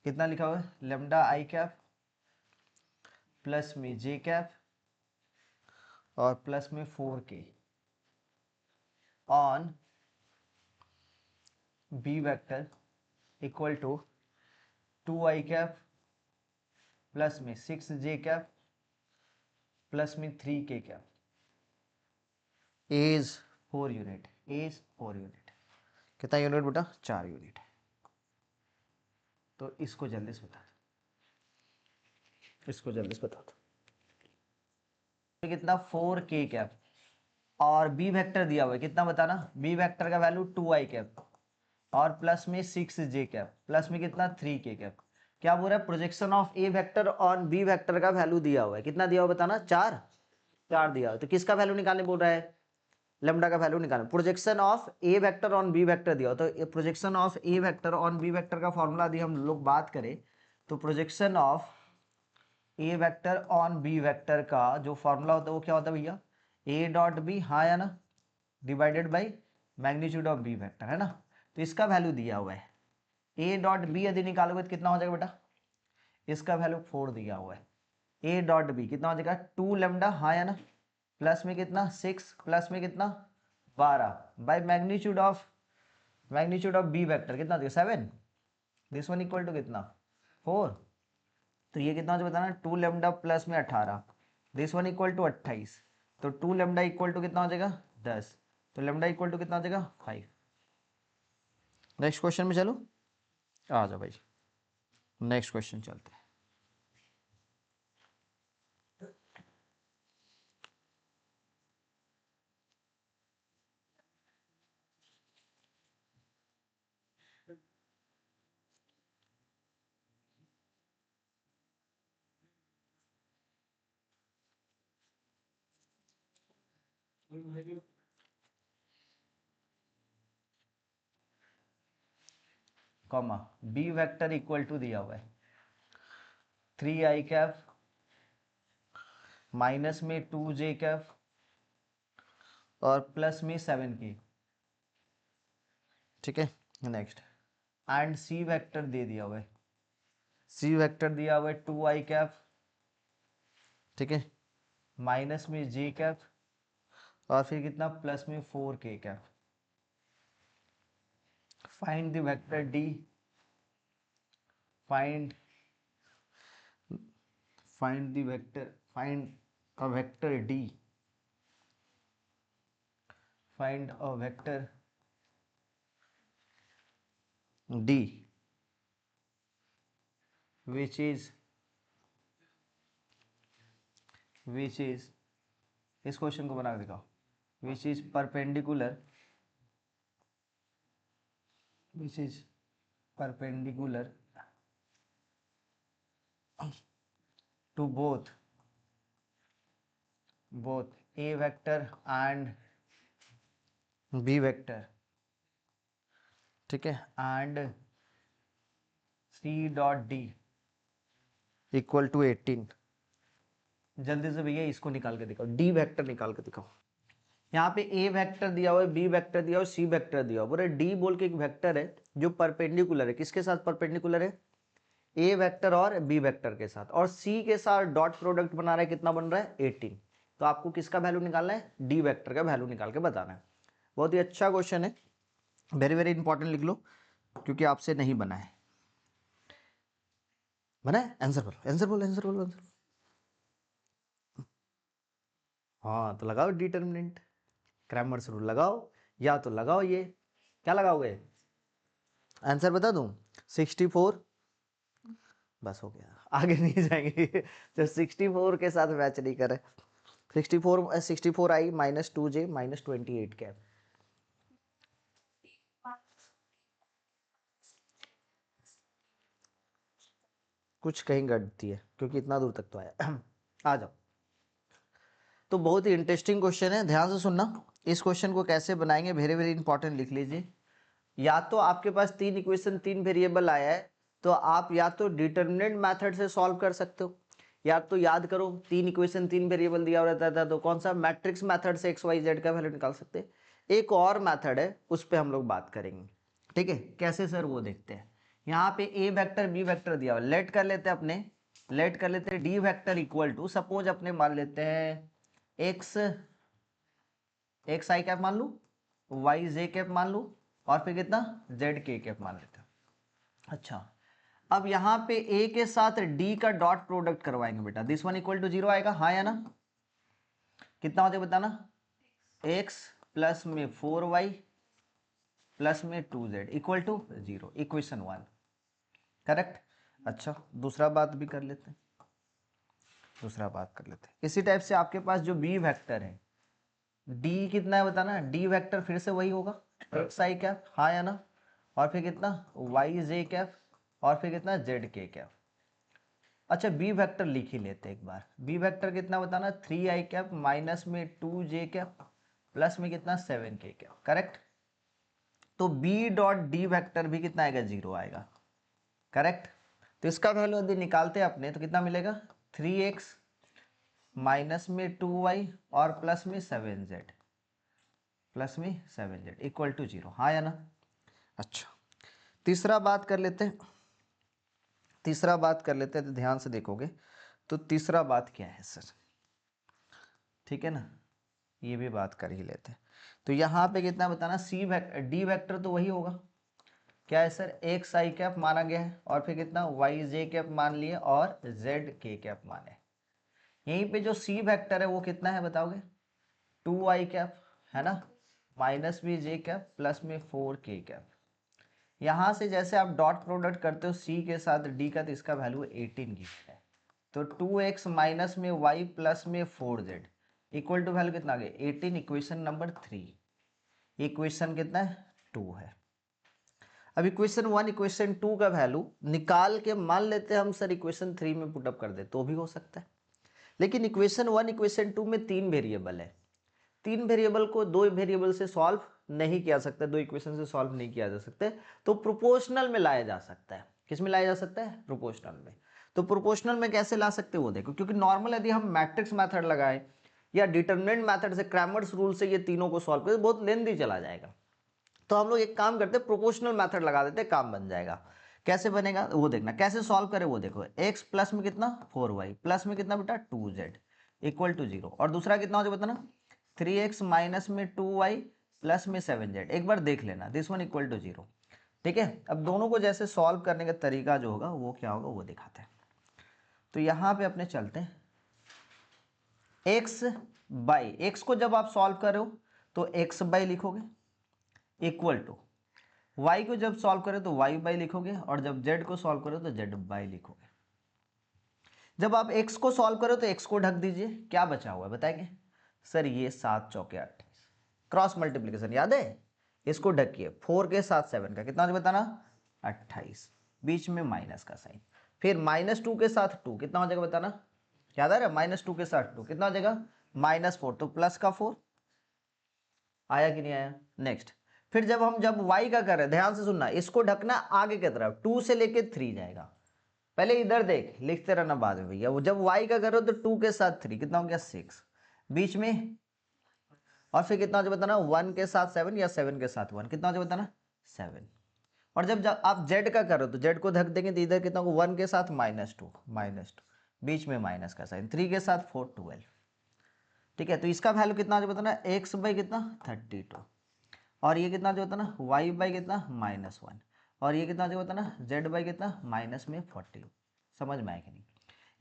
कितना लिखा हुआ है lambda I कैप प्लस में j कैप और प्लस में 4k on b vector equal to 2i cap plus में 6j cap plus में 3k cap as 4 unit कितना यूनिट बेटा 4 यूनिट। तो इसको जल्दी से बता दो कितना 4k कैप और b वेक्टर दिया हुआ है कितना बताना b वेक्टर का वैल्यू 2i कैप और प्लस में 6j कैप प्लस में कितना 3k कैप। क्या बोल रहा है projection of A vector on b vector का वैल्यू दिया हुआ है कितना दिया हुआ बताना 4 दिया हुआ है। तो किसका वैल्यू निकालने बोल रहा है लेमडा का वैल्यू निकालना। Projection of A vector on b vector दिया हो तो projection of A vector on b vector का फॉर्मूला यदि हम लोग बात करें तो projection of A vector on b vector का जो फॉर्मूला होता है वो क्या होता है भैया a.b हाँ या ना divided by magnitude of B vector है ना। तो इसका वैल्यू दिया हुआ है a.b यदि निकालोगे तो कितना हो जाएगा बेटा इसका वैल्यू 4 दिया हुआ है a.b कितना हो जाएगा 2 लेमडा हाँ या ना प्लस में कितना 6 प्लस में कितना 12 by magnitude of B vector कितना हो जाएगा 7 दिस वन इक्वल टू कितना 4। तो ये कितना हो जाएगा बताना 2 लेमडा प्लस में 18 दिस वन इक्वल टू 28। तो 2 लेमडा इक्वल टू कितना हो जाएगा 10 तो लेमडा इक्वल टू कितना हो जाएगा 5। नेक्स्ट क्वेश्चन में चलो आ जाओ भाई नेक्स्ट क्वेश्चन चलते हैं। Comma b vector equal to दिया हुआ है 3i कैप माइनस में 2j कैप और प्लस में 7 की, ठीक है। नेक्स्ट एंड सी वेक्टर दे दिया हुआ है, सी वेक्टर दिया हुआ है 2i कैप, ठीक है, माइनस में j कैप और फिर कितना प्लस में 4k cap. Find the vector d, find the vector, find a vector d, find a vector d which is इस क्वेश्चन को बना के दिखाओ, which is perpendicular to both a vector and b vector, ठीक है, and c dot d equal to 18। जल्दी से भैया इसको निकाल के दिखाओ, डी वेक्टर निकाल के दिखाओ। यहाँ पे ए वेक्टर दिया हुआ है, बी वेक्टर दिया हुआ है, सी वेक्टर दिया हुआ है। डी बोल के एक वेक्टर है जो परपेंडिकुलर है, किसके साथ परपेंडिकुलर है, ए वेक्टर और बी वेक्टर के साथ, और सी के साथ डॉट प्रोडक्ट बना रहा है, कितना बन रहा है 18। तो आपको किसका वैल्यू निकालना है, डी वेक्टर का वैल्यू निकाल के बताना है। बहुत ही अच्छा क्वेश्चन है, वेरी वेरी इंपॉर्टेंट, लिख लो क्योंकि आपसे नहीं बना है। बना है, आंसर बोलो, आंसर बोलो, आंसर बोलो, आंसर। हाँ तो लगाओ डिटर्मिनेंट, क्रैमर्स रूल लगाओ, या तो लगाओ ये, क्या लगाओगे, आंसर बता दूं 64, बस हो गया, आगे नहीं जाएंगे। तो 64 के साथ मैच नहीं करे, 64 आई माइनस 2j माइनस 28 कैप। कुछ कहीं गलती है क्योंकि इतना दूर तक तो आया। आ जाओ। तो बहुत ही इंटरेस्टिंग क्वेश्चन है, ध्यान से सुनना। इस क्वेश्चन को कैसे बनाएंगे, वेरी वेरी इंपॉर्टेंट, लिख लीजिए। या तो आपके पास 3 इक्वेशन 3 वेरिएबल आया है, तो आप या तो डिटर्मिनेंट मेथड से सॉल्व कर सकते हो, या तो याद करो 3 इक्वेशन 3 वेरिएबल दिया रहता था तो कौन सा मैट्रिक्स मेथड से एक्स वाई जेड का वैल्यू निकाल सकते हैं। एक और मेथड है, उस पर हम लोग बात करेंगे, ठीक है, कैसे सर वो देखते हैं। यहाँ पे ए वेक्टर बी वेक्टर दिया हुआ, लेट कर लेते हैं अपने, लेट कर लेते हैं d vector equal to, suppose अपने मान लेते हैं एक्स आई कैप मान लू, वाई जे कैप मान लू, और फिर कितना जेड के कैप मान लेते हैं। अच्छा, अब यहाँ पे ए के साथ डी का डॉट प्रोडक्ट करवाएंगे बेटा, दिस वन इक्वल टू 0 आएगा, हाँ या ना, कितना होता है बताना, एक्स प्लस में 4y प्लस में 2z equal to 0, equation 1, correct. अच्छा, दूसरा बात भी कर लेते हैं, दूसरा बात कर लेते हैं। इसी टाइप से आपके पास जो बी वेक्टर है, डी कितना है बताना, डी वेक्टर फिर से वही होगा, एक्स आई कैप, हाँ या ना, और फिर कितना वाई जे कैप, और फिर कितना जेड के कैप। अच्छा, बी वेक्टर लिख ही लेते एक बार, बी वेक्टर कितना बताना 3i कैप माइनस में 2j कैप प्लस में कितना 7k कैप, करेक्ट। तो बी डॉट डी वेक्टर भी कितना आएगा 0 आएगा, करेक्ट। तो इसका वैल्यू यदि निकालते हैं अपने तो कितना मिलेगा 3x माइनस में 2y और प्लस में 7z, प्लस में 7z इक्वल टू 0, हाँ या ना। अच्छा, तीसरा बात कर लेते हैं, तीसरा बात कर लेते हैं, तो ध्यान से देखोगे तो तीसरा बात क्या है सर, ठीक है ना, ये भी बात कर ही लेते हैं। तो यहाँ पे कितना बताना, डी वेक्टर तो वही होगा, क्या है सर, एक्स आई कैप माना गया है, और फिर कितना वाई जे कैप मान लिए, और जेड के कैप माने। यहीं पे जो सी वेक्टर है वो कितना है बताओगे, 2i कैप है ना, माइनस भी जे कैप प्लस में 4k कैप। यहाँ से जैसे आप डॉट प्रोडक्ट करते हो सी के साथ डी का, तो इसका वैल्यू 18 की है। तो 2x माइनस में y प्लस में 4z इक्वल टू वैल्यू कितना आ गया 18, इक्वेशन नंबर 3, इक्वेशन कितना है 2 है। अब इक्वेशन 1 इक्वेशन 2 का वैल्यू निकाल के मान लेते हैं हम सर इक्वेशन 3 में पुटअप कर दे तो भी हो सकता है, लेकिन इक्वेशन 1 इक्वेशन 2 में 3 वेरिएबल है, 3 वेरिएबल को 2 वेरिएबल से सॉल्व नहीं किया सकता, 2 इक्वेशन से सॉल्व नहीं किया जा सकता, तो प्रोपोर्शनल में लाया जा सकता है। किस में लाया जा सकता है, प्रोपोर्शनल में। तो प्रोपोर्शनल में कैसे ला सकते हैं वो देखो, क्योंकि नॉर्मल यदि हम मैट्रिक्स मेथड लगाएं या डिटरमिनेंट मेथड से, क्रैमर्स रूल से ये तीनों को सॉल्व करें, बहुत लेंथी चला जाएगा। तो हम लोग एक काम करते हैं, प्रोपोर्शनल मेथड लगा देते हैं, काम बन जाएगा। कैसे बनेगा वो देखना, कैसे सॉल्व करें वो देखो। x प्लस में कितना 4y प्लस में कितना बेटा 2z इक्वल टू 0, और दूसरा कितना हो जाए बताना 3x माइनस में 2y प्लस में 7z। एक बार देख लेना, दिस वन इक्वल टू 0। ठीक है, अब दोनों को जैसे सॉल्व करने का तरीका जो होगा वो क्या होगा वो दिखाते हैं। तो यहाँ पे अपने चलते हैं, x बाई, x को जब आप सॉल्व करो तो x बाई लिखोगे इक्वल टू, y को जब सॉल्व करें तो y बाई लिखोगे, और जब z को सॉल्व करो तो z बाई लिखोगे। जब आप x को सॉल्व करो तो x को ढक दीजिए, क्या बचा हुआ है बताएंगे सर, ये 7 चौके 28, क्रॉस मल्टीप्लीकेशन याद है, इसको ढकिए, 4 के साथ 7 का कितना हो बताना 28, बीच में माइनस का साइन, फिर -2 के साथ 2 कितना हो जाएगा बताना, याद आ रहा है, -2 के साथ 2 कितना हो जाएगा -4, तो प्लस का 4 आया कि नहीं आया। नेक्स्ट, फिर जब y का कर रहे हैं, ध्यान से सुनना, इसको ढकना आगे की तरफ, 2 से लेके 3 जाएगा, पहले इधर देख, लिखते रहना बाद में भैया। वो जब y का कर रहे हो तो 2 के साथ 3 कितना हो गया 6, बीच में, और फिर कितना हो जाए बताना 1 के साथ 7 या 7 के साथ 1 कितना हो जाए बताना 7, और जब आप z का कर रहे हो तो z को ढक देंगे तो इधर कितना होगा 1 के साथ -2 बीच में माइनस का साइन, 3 के साथ 4 12। ठीक है, तो इसका वैल्यू कितना हो जाए बताना x बाई कितना 32, और ये कितना जो होता है ना y बाई कितना -1, और ये कितना जो होता है ना z बाई कितना -40। समझ में आया कि नहीं,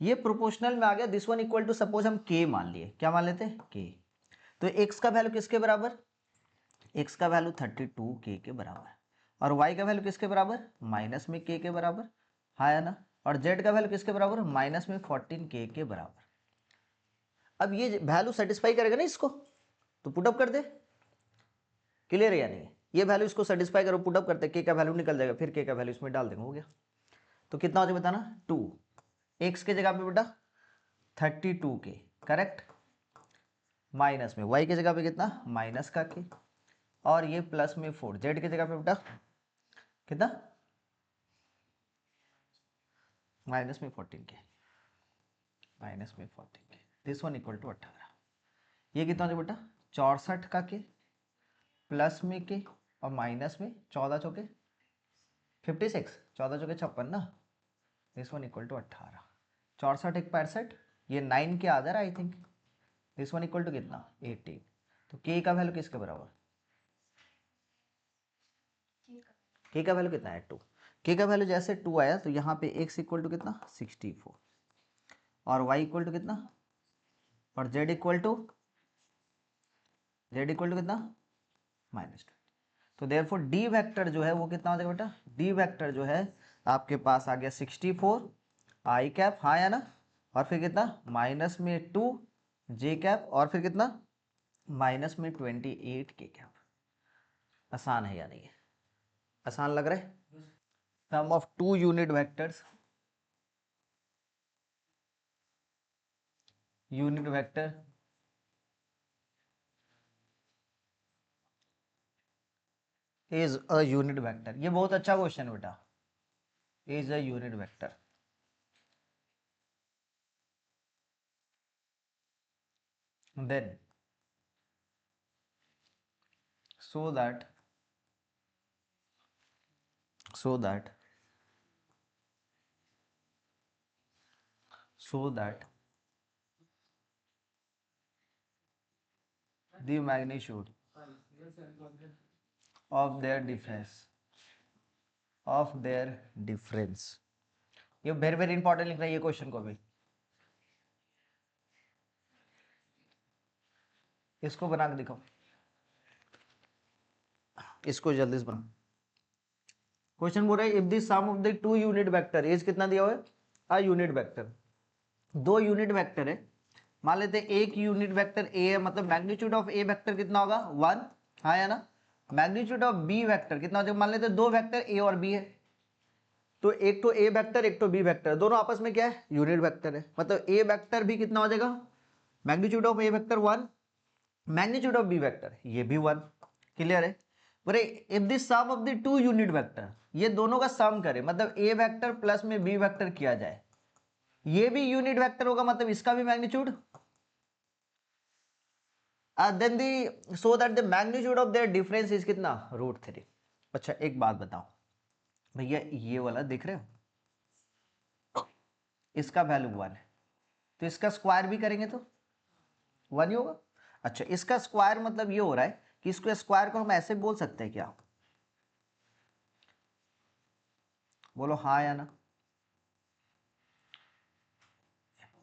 ये प्रोपोर्शनल में आ गया। This one equal to, suppose हम k मान लिए, क्या मान लेते हैं k, तो x का वैल्यू किसके बराबर, x का वैल्यू 32k के बराबर, और y का वैल्यू किसके बराबर माइनस में k के बराबर, हाँ है ना, और z का वैल्यू किसके बराबर माइनस में 14k के बराबर। अब ये वैल्यू सेटिस्फाई करेगा ना इसको, तो पुटअप कर दे, क्लियर है या नहीं, ये वैल्यू इसको सेटिस्फाई करो, पुटअप करते के का वैल्यू निकल जाएगा, फिर के का वैल्यू इसमें डाल देंगे, हो गया। तो कितना हो जाए बताना 2, एक्स के जगह पे बेटा 32k करेक्ट, माइनस में y की जगह पे कितना माइनस का k, और ये प्लस में 4, z की जगह पे बेटा कितना माइनस में 14k, माइनस में 14k, this one equal to 18। ये कितना हो जाए बेटा 64 का k प्लस में k और माइनस में 14 चौके 56, 14 चौके 56 ना, दिस वन इक्वल टू 18, 64 एक 65, ये 9 के आधर I think, this one equal to कितना 18। तो k का वैल्यू किसके बराबर, k का वैल्यू कितना है 2, k का वैल्यू जैसे 2 आया तो यहाँ पे x इक्वल टू कितना 64, और y इक्वल टू कितना, और z इक्वल टू कितना -20। तो देयरफॉर डी वेक्टर जो है वो कितना हो जाएगा बेटा, डी वेक्टर जो है आपके पास आ गया 64 आई कैप, हाँ या ना, और फिर कितना माइनस में 2 जे कैप, और फिर कितना माइनस में 28 के कैप। आसान है या नहीं है, आसान लग रहा है। Sum of two unit vectors, unit vector is a unit vector, ये बहुत अच्छा क्वेश्चन बेटा, is a unit vector. then so that so that the magnitude of their difference, ये वेरी वेरी इंपॉर्टेंट लिख रहा है ये क्वेश्चन को भी, इसको बना के दिखाओ, इसको जल्दी से बना। क्वेश्चन बोल रहा है if the sum of the two unit vector is कितना दिया हुआ है अ यूनिट वेक्टर, दो यूनिट वेक्टर है, मान लेते हैं एक यूनिट वेक्टर ए है, मतलब मैग्नीट्यूड ऑफ ए वेक्टर कितना होगा 1, हाँ या ना, मैग्नीट्यूड ऑफ बी वेक्टर कितना हो जाएगा, मान लेते हैं दो वेक्टर ए और बी है, तो एक तो ए वेक्टर एक तो बी वेक्टर, दोनों आपस में क्या है यूनिट वेक्टर है, मतलब ए वेक्टर भी कितना हो जाएगा magnitude of A vector 1, magnitude of B vector ये भी 1, क्लियर है। बोले if the sum of the two unit vector, ये दोनों का सम करे, मतलब ए वेक्टर प्लस में बी वेक्टर किया जाए, ये भी यूनिट वेक्टर होगा, मतलब इसका भी magnitude then the so that the magnitude of their difference is कितना √3। अच्छा एक बात बताओ भैया, ये वाला देख रहे हो, इसका वैल्यू 1 है, तो इसका स्क्वायर भी करेंगे तो 1 ही होगा। अच्छा इसका स्क्वायर मतलब ये हो रहा है कि इसको स्क्वायर को हम ऐसे बोल सकते हैं क्या, बोलो हाँ या ना।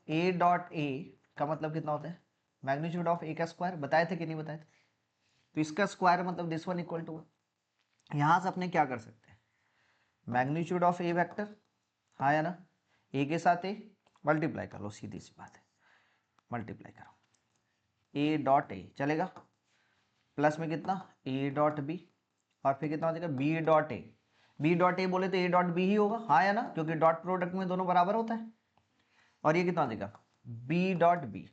ए डॉट ए का मतलब कितना होता है, मैग्नीट्यूड ऑफ ए का स्क्वायर, बताए थे कि नहीं बताए थे। तो इसका स्क्वायर मतलब दिस वन इक्वल टू, यहां से अपने क्या कर सकते हैं, मैग्नीट्यूड ऑफ ए वेक्टर, हाँ या ना, ए के साथ ए मल्टीप्लाई कर लो, सीधी सी बात है, मल्टीप्लाई करो ए डॉट ए चलेगा, प्लस में कितना ए डॉट बी, और फिर कितना हो जाएगा b dot a. B dot a बोले तो ए डॉट बी ही होगा, हाँ या ना, क्योंकि डॉट प्रोडक्ट में दोनों बराबर होता है। और ये कितना हो जाएगा b dot b,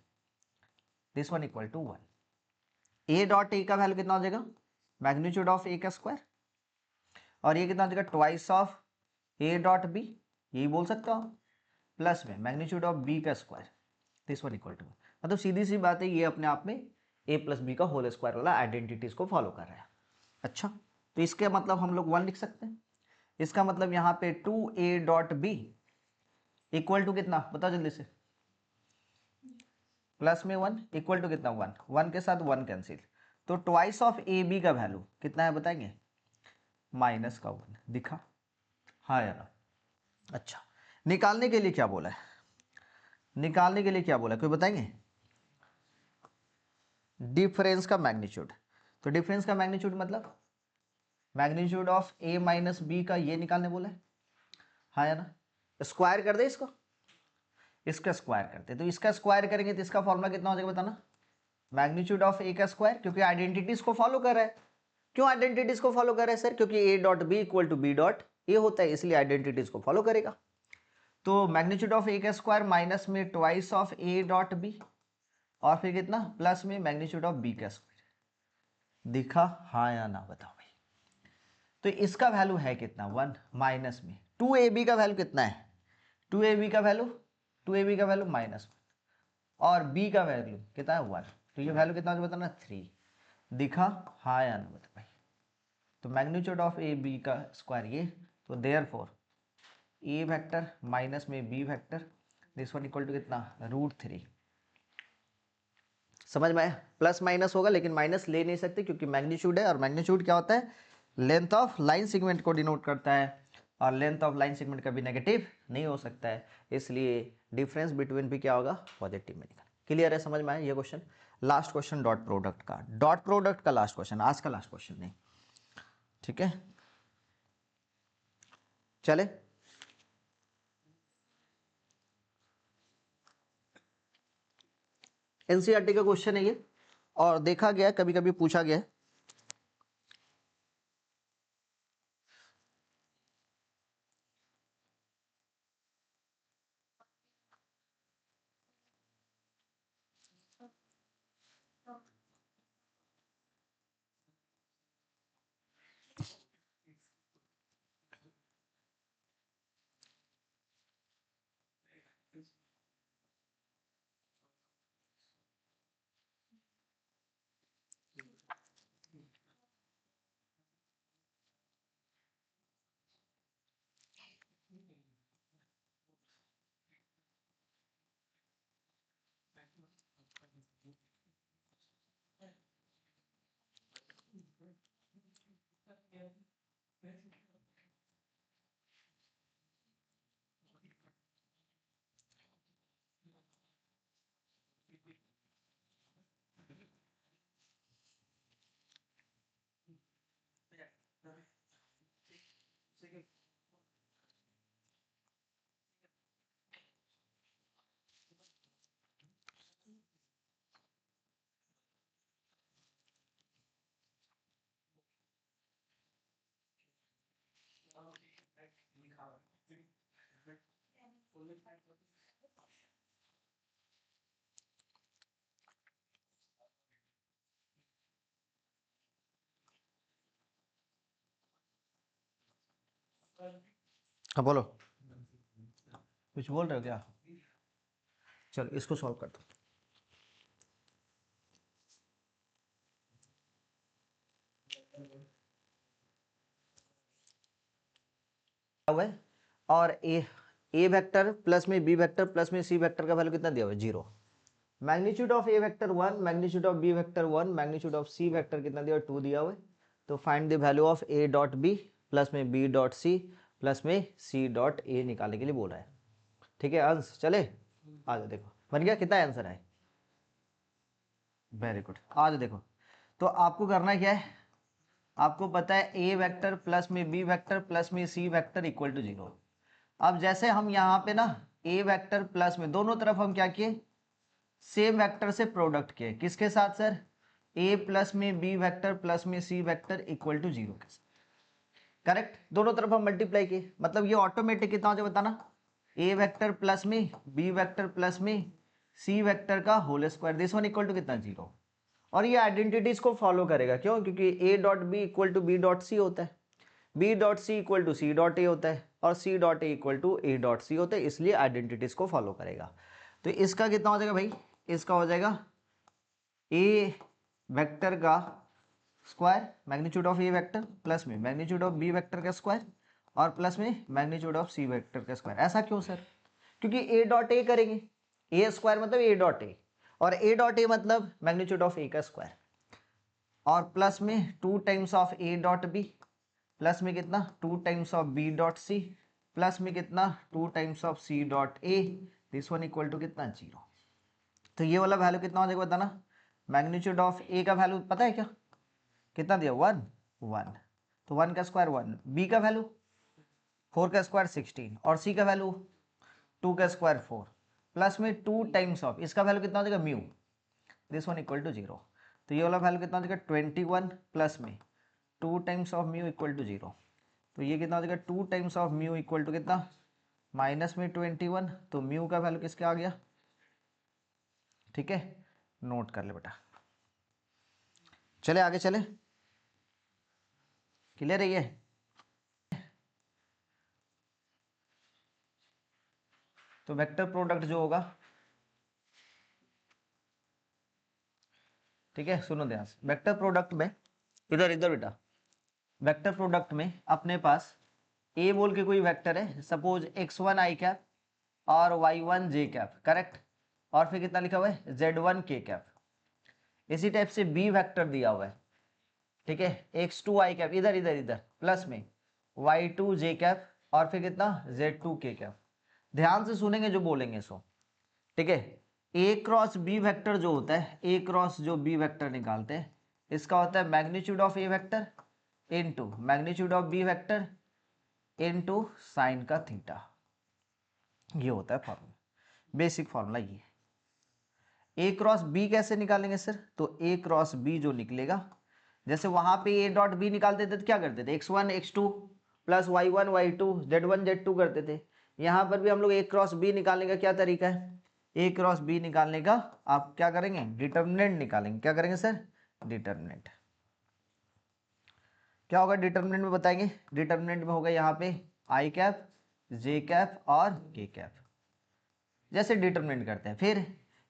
this one equal to 1। A dot a का वैल्यू कितना हो जाएगा, मैग्नीट्यूड ऑफ ए का स्क्वायर, और ये कितना हो जाएगा twice of a dot b, यही बोल सकता हूँ, प्लस में मैग्नीट्यूड ऑफ बी का square, this one equal to, मतलब सीधी सी बात है, ये अपने आप में ए प्लस बी का होल स्क्वायर वाला आइडेंटिटीज को फॉलो कर रहा है। अच्छा तो इसके मतलब हम लोग 1 लिख सकते हैं, इसका मतलब यहाँ पे 2a dot B equal to कितना बताओ जल्दी से, प्लस में 1 इक्वल टू कितना 1, 1 के साथ 1 कैंसिल, तो ट्वाइस ऑफ ए बी का वैल्यू कितना है बताएंगे, माइनस का 1 दिखा, हाँ या ना। अच्छा निकालने के लिए क्या बोला है, निकालने के लिए क्या बोला है कोई बताएंगे, डिफरेंस का मैग्नीट्यूड। तो डिफरेंस का मैग्नीट्यूड मतलब magnitude of a minus b का ये निकालने बोला है, हाँ या ना। स्क्वायर कर दे इसको, इसका स्क्वायर करते, तो इसका स्क्वायर करेंगे तो इसका फॉर्मूला कितना हो जाएगा बताना, मैग्नीट्यूड ऑफ ए का स्क्वायर, क्योंकि आइडेंटिटीज को फॉलो कर रहा है। क्यों आइडेंटिटीज को फॉलो कर रहा है सर, क्योंकि a dot B equal to b dot a होता है, इसलिए आइडेंटिटीज को फॉलो करेगा। तो मैग्नीट्यूड ऑफ ए का स्क्वायर माइनस में twice of a dot b, और फिर कितना प्लस में मैग्नीट्यूड ऑफ बी का स्क्वायर, दिखा हाँ या ना बताओ भाई। तो इसका वैल्यू है कितना 1, माइनस में 2ab का वैल्यू कितना है, 2ab का वैल्यू, 2ab का वैल्यू -1, और b का वैल्यू कितना है 1, तो ये वैल्यू कितना बताना 3, दिखा हाँ या ना बता भाई। तो मैग्नीट्यूड ऑफ ए बी का स्क्वायर ये, तो देयरफॉर ए वेक्टर माइनस में b vector, this one equal to कितना √3। समझ में आया, प्लस माइनस होगा लेकिन माइनस ले नहीं सकते क्योंकि मैग्नीट्यूड है, और मैग्नीट्यूड क्या होता है, लेंथ ऑफ लाइन सेगमेंट को डिनोट करता है, और लेंथ ऑफ लाइन सेगमेंट कभी नेगेटिव नहीं हो सकता है, इसलिए डिफरेंस बिटवीन भी क्या होगा पॉजिटिव में निकल। क्लियर है, समझ में आया ये question. Last question dot product का, डॉट प्रोडक्ट का लास्ट क्वेश्चन, आज का लास्ट क्वेश्चन नहीं, ठीक है चले। एनसीईआरटी का क्वेश्चन है ये, और देखा गया कभी कभी पूछा गया है। हाँ बोलो, कुछ बोल रहे हो क्या, चलो इसको सॉल्व कर दो। हुआ है और ए वेक्टर प्लस में बी वेक्टर प्लस में सी वेक्टर का वैल्यू कितना दिया हुआ है 0। Magnitude of A vector 1, magnitude of B vector 1, magnitude of c vector कितना दिया हुआ 2 दिया हुआ है। तो find the value of a dot b plus में बी डॉट सी प्लस में सी डॉट ए निकालने के लिए बोल रहा है। ठीक है आंसर, चले आ जाओ, देखो बन गया, कितना आंसर है, वेरी गुड। आ जाओ देखो, तो आपको करना क्या है, आपको पता है ए वेक्टर प्लस में बी वेक्टर प्लस में सी वेक्टर इक्वल टू 0। अब जैसे हम यहाँ पे ना ए वेक्टर प्लस में दोनों तरफ हम क्या किए, सेम वेक्टर से प्रोडक्ट किए, किसके साथ सर, ए प्लस में बी वेक्टर प्लस में सी वेक्टर इक्वल टू 0 के साथ। करेक्ट, दोनों तरफ हम मल्टीप्लाई किए, मतलब ये ऑटोमेटिक कितना हो जाए बताना, ए वेक्टर प्लस में बी वेक्टर प्लस में सी वेक्टर का whole square, this one equal to कितना 0। और ये आइडेंटिटीज को फॉलो करेगा, क्यों, क्योंकि a dot B equal to b dot c होता है, b dot c equal to c dot a होता है और c dot a equal to A dot c होता है, इसलिए आइडेंटिटीज को फॉलो करेगा। तो इसका कितना हो जाएगा भाई, इसका हो जाएगा ए वेक्टर का square magnitude of A vector plus में मैग्नीट्यूड ऑफ बी वेक्टर का स्क्वायर और प्लस में मैग्नीट्यूड ऑफ सी वेक्टर का स्क्वायर। ऐसा क्यों सर, क्योंकि ए डॉट ए करेंगे, ए स्क्वायर मतलब ए डॉट ए और ए डॉट ए मतलब मैग्नीट्यूड ऑफ ए का स्क्वायर और प्लस में 2 times of a dot b plus में कितना 2 times of b dot c plus में कितना 2 times of c dot a, this one equal to कितना 0। तो ये वाला वैल्यू कितना हो जाएगा बताना, मैग्नीट्यूड ऑफ ए का वैल्यू पता है क्या, कितना दिया 1 1, तो 1 का स्क्वायर 1, बी का वैल्यू 4 का स्क्वायर 16 और सी का वैल्यू 2 का स्क्वायर 4 प्लस में 2 टाइम्स ऑफ इसका वैल्यू कितना हो जाएगा mu, this one equal to 0। तो ये वाला वैल्यू कितना हो जाएगा 21 प्लस में 2 times of mu equal to 0। तो ये कितना हो जाएगा 2 times of mu equal to कितना माइनस में 21, तो म्यू का वैल्यू किसका आ गया, ठीक है नोट कर ले बेटा। चले आगे चले, क्लियर है ये, तो वेक्टर प्रोडक्ट जो होगा, ठीक है सुनो ध्यान से, वेक्टर प्रोडक्ट में इधर इधर बेटा, वेक्टर प्रोडक्ट में अपने पास ए बोल के कोई वेक्टर है, सपोज x1 आई कैप और y1 जे कैप, करेक्ट, और फिर कितना लिखा हुआ है z1 के कैप। इसी टाइप से बी वेक्टर दिया हुआ है, ठीक है, x2 आई कैप इधर इधर इधर प्लस में y2 जे कैप और फिर कितना z2 के कैप। ध्यान से सुनेंगे जो बोलेंगे सो, ठीक है। ए क्रॉस बी वेक्टर जो होता है, ए क्रॉस जो बी वेक्टर निकालते हैं, इसका होता है magnitude of A vector into magnitude of B vector into sine का थीटा, ये होता है फॉर्मूला, बेसिक फॉर्मूला ये है। ए क्रॉस बी कैसे निकालेंगे सर, तो ए क्रॉस बी जो निकलेगा, जैसे वहां पे ए डॉट बी निकालते थे तो क्या करते थे x1 x2 plus y1 y2 z1 z2 करते थे। यहां पर भी हम लोग ए क्रॉस बी निकालने का क्या तरीका है, ए क्रॉस बी निकालने का आप क्या करेंगे, डिटर्मिनेंट निकालेंगे। क्या करेंगे सर, डिटर्मिनेंट। क्या होगा डिटर्मिनेंट में बताएंगे, डिटर्मिनेंट में होगा यहाँ पे आई कैप जे कैप और के कैप, जैसे डिटर्मिनेंट करते हैं। फिर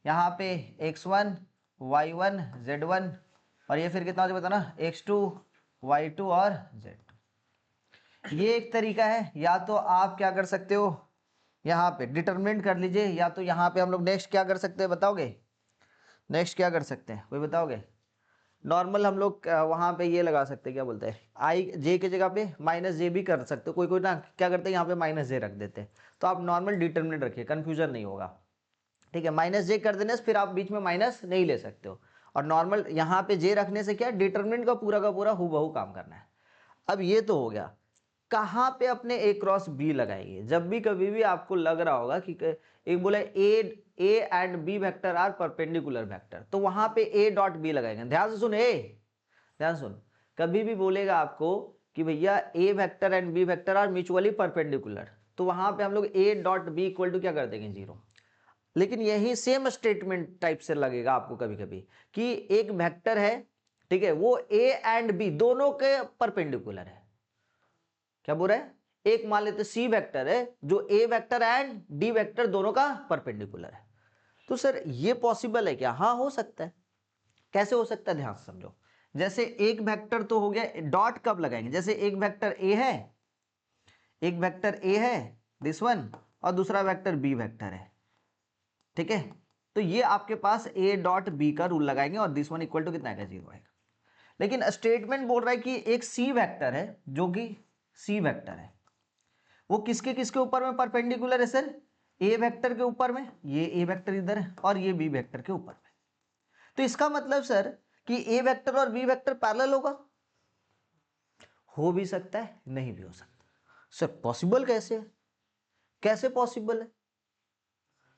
यहाँ पे x1 y1 z1 और ये फिर कितना हो जाएगा बताना x2 y2 और z2। ये एक तरीका है, या तो आप क्या कर सकते हो यहाँ पे डिटर्मिनेंट कर लीजिए, या तो यहाँ पे हम लोग नेक्स्ट क्या कर सकते हैं बताओगे, नेक्स्ट क्या कर सकते हैं कोई बताओगे, नॉर्मल हम लोग वहाँ पे ये लगा सकते हैं, क्या बोलते हैं आई जे की जगह पे माइनस जे भी कर सकते हो, कोई कोई ना क्या करते हैं यहाँ पे माइनस जे रख देते हैं। तो आप नॉर्मल डिटर्मिनेंट रखिए, कन्फ्यूजन नहीं होगा, ठीक है। माइनस जे कर देने से फिर आप बीच में माइनस नहीं ले सकते हो, और नॉर्मल यहाँ पे जे रखने से क्या डिटर्मिनेंट का पूरा हूबहू काम करना है। अब ये तो हो गया, कहाँ पे अपने ए क्रॉस बी लगाएंगे, जब भी कभी भी आपको लग रहा होगा कि एक बोले a and B vector are perpendicular vector, तो वहां पे ए डॉट बी लगाएंगे। ध्यान से सुन, ध्यान सुन, कभी भी बोलेगा आपको कि भैया A vector and B vector are mutually perpendicular, तो वहां पे हम लोग A dot B equal to क्या कर देंगे 0। लेकिन यही सेम स्टेटमेंट टाइप से लगेगा आपको कभी कभी कि एक वेक्टर है, ठीक है, वो ए एंड बी दोनों के परपेंडिकुलर है। क्या बोल रहा है, एक मान लेते सी वेक्टर है जो ए वेक्टर एंड डी वेक्टर दोनों का परपेंडिकुलर है। तो सर ये पॉसिबल है क्या, हाँ हो सकता है। कैसे हो सकता है ध्यान से समझो, जैसे एक वेक्टर तो हो गया, डॉट कब लगाएंगे, जैसे एक वेक्टर ए है, एक वेक्टर ए है दिस वन और दूसरा वेक्टर बी वेक्टर है, ठीक है। तो ये आपके पास ए डॉट बी का रूल लगाएंगे और दिस वन इक्वल टू कितना आएगा, 0 आएगा। लेकिन स्टेटमेंट बोल रहा है कि एक सी वेक्टर है, जो कि सी वेक्टर है, वो किसके किसके ऊपर में परपेंडिकुलर है सर, ए वेक्टर के ऊपर में, ये ए वेक्टर इधर है और ये बी वेक्टर के ऊपर में। तो इसका मतलब सर कि ए वेक्टर और बी वेक्टर पैरेलल होगा, हो भी सकता है नहीं भी हो सकता। सर पॉसिबल कैसे है, कैसे पॉसिबल है,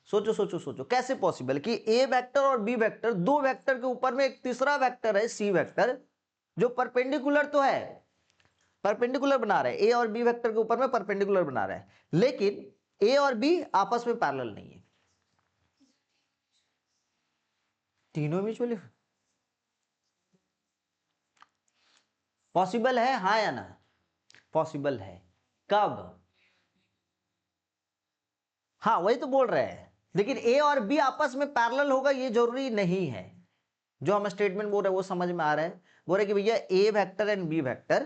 सोचो सोचो सोचो, कैसे पॉसिबल है कि ए वेक्टर और बी वेक्टर, दो वेक्टर के ऊपर में एक तीसरा वेक्टर है सी वेक्टर, जो परपेंडिकुलर तो है, परपेंडिकुलर बना रहा है, ए और बी वेक्टर के ऊपर में परपेंडिकुलर बना रहा है, लेकिन ए और बी आपस में पैरेलल नहीं है, तीनों म्यूचुअली पॉसिबल है, हाँ या ना, पॉसिबल है। कब, हाँ वही तो बोल रहे हैं, लेकिन ए और बी आपस में पैरेलल होगा ये जरूरी नहीं है। जो हम स्टेटमेंट बोल रहे हैं वो समझ में आ रहा है, बोल रहे कि भैया A vector and B vector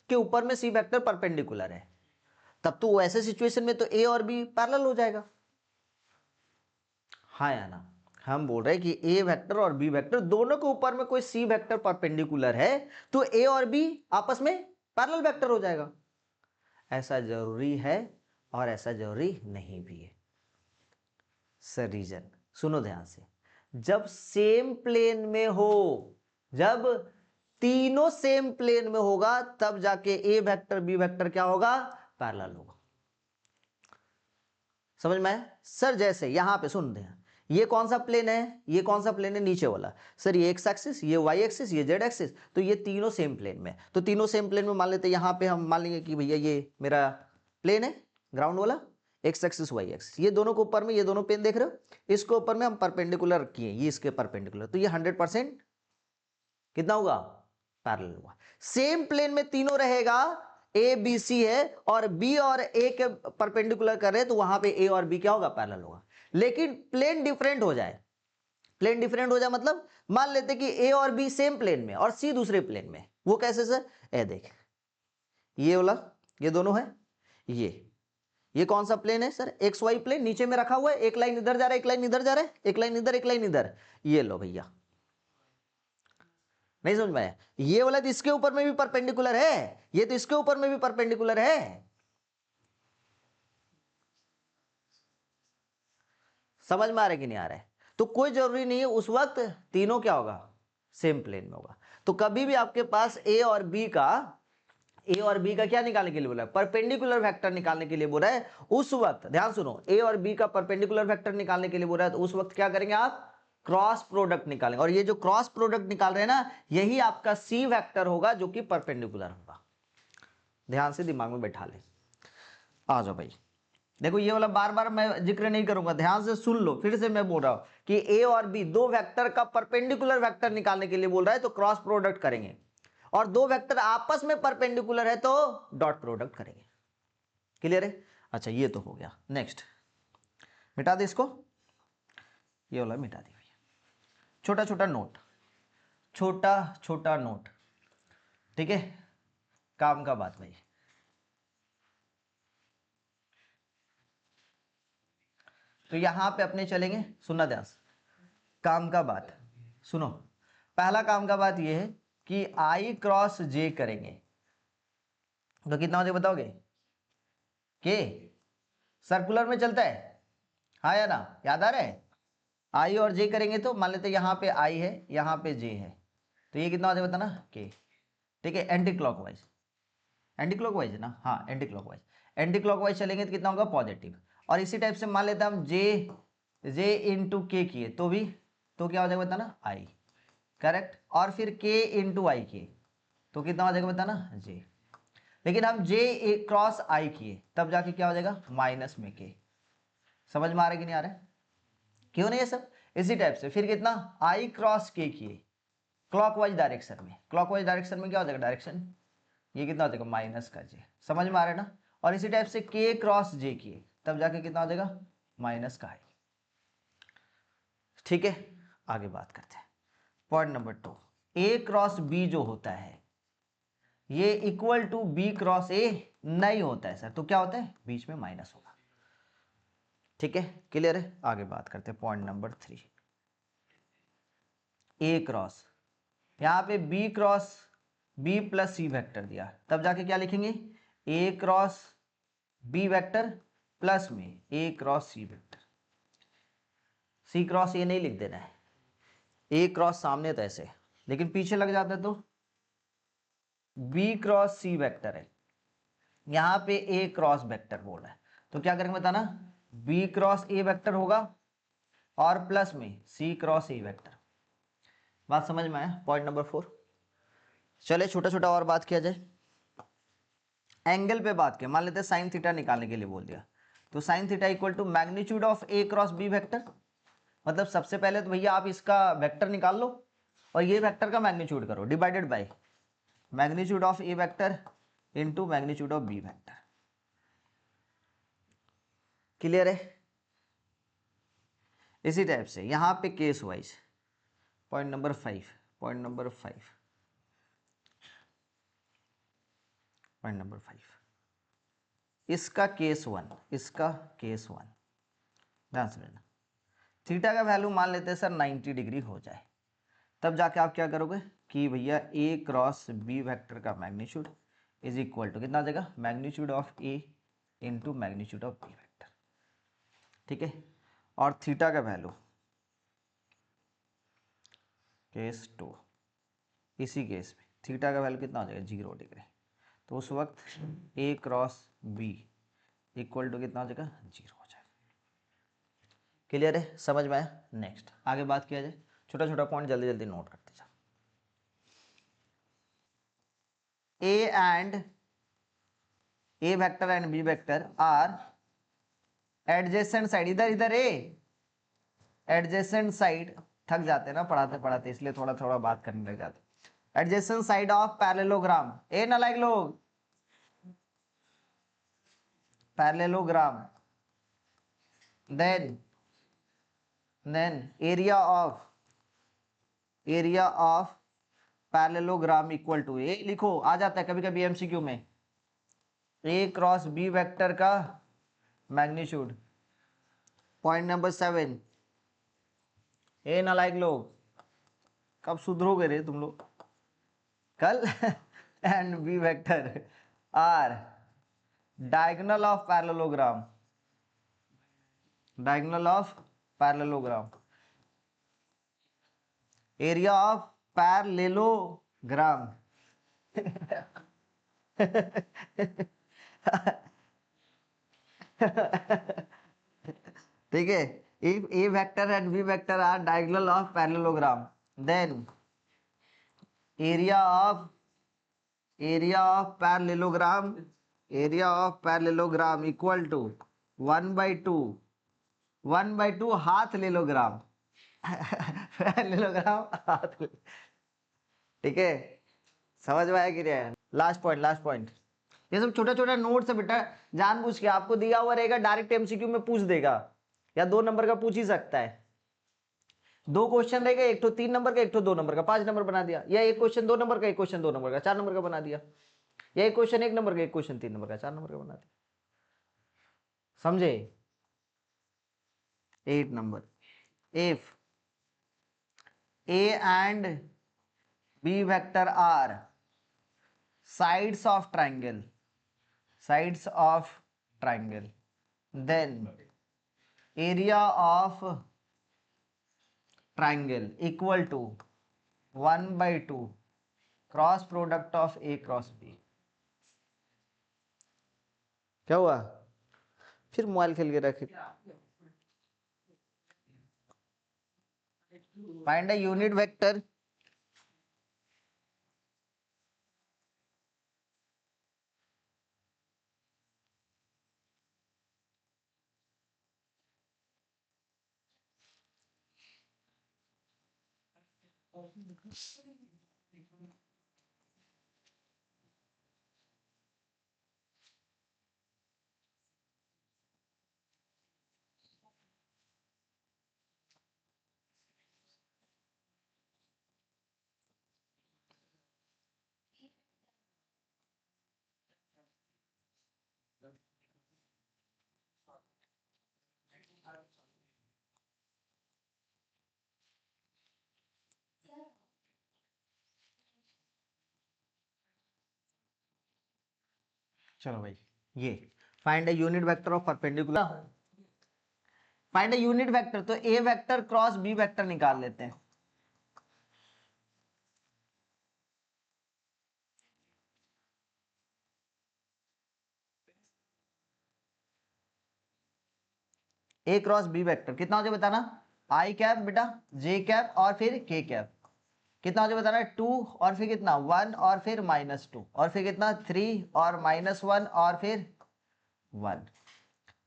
के ऊपर में सी वेक्टर परपेंडिकुलर है, तब तो ऐसे सिचुएशन में तो ए और बी पैरेलल हो जाएगा, हाँ या ना। हम बोल रहे हैं कि ए वेक्टर और बी वेक्टर दोनों के ऊपर में कोई सी वेक्टर परपेंडिकुलर है, तो ए और बी आपस में पैरेलल वेक्टर हो जाएगा। ऐसा जरूरी है और ऐसा जरूरी नहीं भी है। सर रीजन सुनो ध्यान से, जब सेम प्लेन में हो, जब तीनों सेम प्लेन में होगा, तब जाके ए वेक्टर बी वेक्टर क्या होगा, पैरेलल होगा। समझ में आया सर? जैसे यहां पे सुन दें, ये कौन सा प्लेन है, ये कौन सा प्लेन है, नीचे वाला सर, ये एक्स एक्सिस, ये वाई एक्सिस, ये जेड एक्सिस, तो ये तीनों सेम प्लेन में, तो तीनों सेम प्लेन में मान लेते हैं, यहां पे हम मान लेंगे कि भैया ये मेरा प्लेन है ग्राउंड वाला, एक्स एक्सिस वाई एक्सिस, ये दोनों के ऊपर में, ये दोनों प्लेन देख रहे हो, इसके ऊपर में हम परपेंडिकुलर किए, ये इसके परपेंडिकुलर, तो ये 100% कितना होगा, पैरेलल होगा। सेम प्लेन में तीनों रहेगा, ए बी सी है और बी और ए के परपेंडिकुलर कर रहे हैं, तो वहां पे ए और बी क्या होगा, पैरेलल होगा। लेकिन प्लेन डिफरेंट हो जाए, प्लेन डिफरेंट हो जाए मतलब मान लेते कि ए और बी सेम प्लेन में और सी दूसरे प्लेन में, वो कैसे सर, ए देख ये वाला, ये दोनों है, ये कौन सा प्लेन है सर, एक्स वाई प्लेन, नीचे में रखा हुआ है, एक लाइन इधर जा रहा है, एक लाइन इधर जा रहा है, एक लाइन इधर, एक लाइन इधर, ये लो भैया, नहीं समझ में आया? ये वाला तो इसके ऊपर में भी परपेंडिकुलर है, ये तो इसके ऊपर में भी परपेंडिकुलर है, समझ में आ रहा है कि नहीं आ रहा है? तो कोई जरूरी नहीं है उस वक्त तीनों क्या होगा, सेम प्लेन में होगा। तो कभी भी आपके पास ए और बी का क्या निकालने के लिए बोला है, परपेंडिकुलर वेक्टर निकालने के लिए बोला है, उस वक्त ध्यान सुनो, ए और बी का परपेंडिकुलर वेक्टर निकालने के लिए बोला है, तो उस वक्त क्या करेंगे आप, क्रॉस प्रोडक्ट निकालेंगे, और ये जो क्रॉस प्रोडक्ट निकाल रहे हैं ना, यही आपका सी वेक्टर होगा जो कि परपेंडिकुलर होगा। ध्यान से दिमाग में बैठा ले, आ जाओ भाई। देखो ये वाला बार बार मैं जिक्र नहीं करूंगा, ध्यान से सुन लो, फिर से मैं बोल रहा हूं कि ए और बी दो वेक्टर का परपेंडिकुलर वेक्टर निकालने के लिए बोल रहा है, तो क्रॉस प्रोडक्ट करेंगे, और दो वेक्टर आपस में परपेंडिकुलर है तो डॉट प्रोडक्ट करेंगे। क्लियर है? अच्छा ये तो हो गया। नेक्स्ट मिटा दे इसको, ये वाला मिटा दी भैया। छोटा छोटा नोट, छोटा छोटा नोट, ठीक है, काम का बात भाई। तो यहां पे अपने चलेंगे, सुनना ध्यान से, काम का बात सुनो। पहला काम का बात ये है कि आई क्रॉस जे करेंगे, तो कितना हो जाए बताओगे, के सर्कुलर में चलता है, हाँ या ना, याद आ रहा है? आई और जे करेंगे तो मान लेते यहाँ पे आई है, यहाँ पे जे है, तो ये कितना हो जाए बताना, के, ठीक है, एंटी क्लॉकवाइज, एंटी क्लॉकवाइज है ना, हाँ एंटी क्लॉकवाइज, एंटी क्लॉकवाइज चलेंगे तो कितना होगा, पॉजिटिव। और इसी टाइप से मान लेते हैं हम जे इंटू के किए तो भी, तो क्या हो जाएगा बताना, आई, करेक्ट, और फिर के इंटू आई किए तो कितना हो जाएगा बताना, जे। लेकिन हम जे क्रॉस आई किए तब जाके क्या हो जाएगा, माइनस में के। समझ में आ रहा है कि नहीं आ रहा है? क्यों नहीं है सब? इसी टाइप से फिर कितना, आई क्रॉस के किए क्लॉकवाइज डायरेक्शन में, क्लॉकवाइज डायरेक्शन में क्या हो जाएगा, डायरेक्शन ये कितना हो जाएगा, माइनस का जे। समझ में आ रहा है ना? और इसी टाइप से के क्रॉस जे किए तब जाके कितना हो जाएगा, माइनस का आई। ठीक है, आगे बात करते हैं। Point number 2, a cross b जो होता है ये इक्वल टू बी क्रॉस ए नहीं होता है सर, तो क्या होता है, बीच में माइनस होगा। ठीक है, क्लियर है। आगे बात करते हैं पॉइंट नंबर 3, ए क्रॉस। यहाँ पे B cross B plus C vector दिया, तब जाके क्या लिखेंगे, A cross B vector plus में A cross C vector. C cross ए नहीं लिख देना है, ए क्रॉस सामने तो ऐसे, लेकिन पीछे लग जाता है तो बी क्रॉस सी वेक्टर है, यहां पे ए क्रॉस वेक्टर बोल रहा है, तो क्या करेंगे बताना, बी क्रॉस ए वेक्टर होगा और प्लस में सी क्रॉस ए वेक्टर। बात समझ में आया, पॉइंट नंबर 4। चले छोटा छोटा और बात किया जाए, एंगल पे बात किया, मान लेते हैं साइन थीटा निकालने के लिए बोल दिया, तो sine theta equal to magnitude of a cross B vector. मतलब सबसे पहले तो भैया आप इसका वेक्टर निकाल लो और ये वेक्टर का मैग्नीट्यूड करो, divided by magnitude of A vector into magnitude of B vector. Clear है। इसी टाइप से यहां पे case wise, point number 5, point number 5, point number 5, इसका केस 1, इसका केस 1 ध्यान से लेना। थीटा का वैल्यू मान लेते हैं सर 90 डिग्री हो जाए, तब जाके आप क्या करोगे कि भैया ए क्रॉस बी वेक्टर का मैग्नीट्यूड इज इक्वल टू कितना आ जाएगा, magnitude of A into magnitude of B vector. ठीक है, और थीटा का वैल्यू केस 2, इसी केस में थीटा का वैल्यू कितना हो जाएगा, 0 डिग्री, तो उस वक्त ए क्रॉस बी इक्वल टू कितना हो जाएगा, 0 हो जाएगा। क्लियर है, समझ में आया। नेक्स्ट आगे बात किया जाए, छोटा छोटा पॉइंट जल्दी जल्दी नोट करते जाओ। A and a vector and B vector are adjacent side, इधर इधर ए एडजेसेंट साइड, थक जाते हैं ना पढ़ाते पढ़ाते, इसलिए थोड़ा थोड़ा बात करने लग जाते। एडजेसेंट साइड ऑफ पैरेललोग्राम, ए ना लाइक लोग, parallelogram, then area of parallelogram equal to, ए लिखो, आ जाता है कभी कभी एमसीक्यू में, ए क्रॉस बी वेक्टर का मैग्नीट्यूड। पॉइंट नंबर 7, ए नालायक लोग, कब सुधरोगे रे तुम लोग कल and B vector are diagonal of parallelogram, diagonal of parallelogram, area of parallelogram ठीक है, if a vector and b vector are diagonal of parallelogram, then area of parallelogram, area of parallelogram equal to 1/2, 1/2 हाथ ले लो ग्राम parallelogram हाथ ले, ठीक है, समझ में आया कि नहीं आया। लास्ट पॉइंट, लास्ट पॉइंट, ये सब छोटा छोटा नोट्स है बेटा, जानबूझ के आपको दिया हुआ रहेगा, डायरेक्ट एमसीक्यू में पूछ देगा या 2 नंबर का पूछ ही सकता है। 2 क्वेश्चन रहेगा, एक तो 3 नंबर का, एक तो 2 नंबर का, 5 नंबर बना दिया, या एक क्वेश्चन 2 नंबर का, एक क्वेश्चन 2 नंबर का 4 नंबर का बना दिया, या एक क्वेश्चन 1 नंबर का, एक क्वेश्चन 3 नंबर का 4 नंबर का बना दिया। समझे। 8 number, if a and B vector are sides of triangle, sides of triangle, then area of triangle equal to 1/2 cross product of a cross b. क्या हुआ, फिर मोबाइल खेल के रखे। फाइंड अ यूनिट वेक्टर चलो भाई, ये find a unit vector of perpendicular, find a unit vector, तो ए वेक्टर क्रॉस बी वेक्टर निकाल लेते हैं। ए क्रॉस बी वेक्टर कितना हो जाए बताना, आई कैप बेटा, जे कैप और फिर के कैप, कितना हो जाए बताना, 2 और फिर कितना 1 और फिर -2 और फिर कितना 3 और -1 और फिर 1।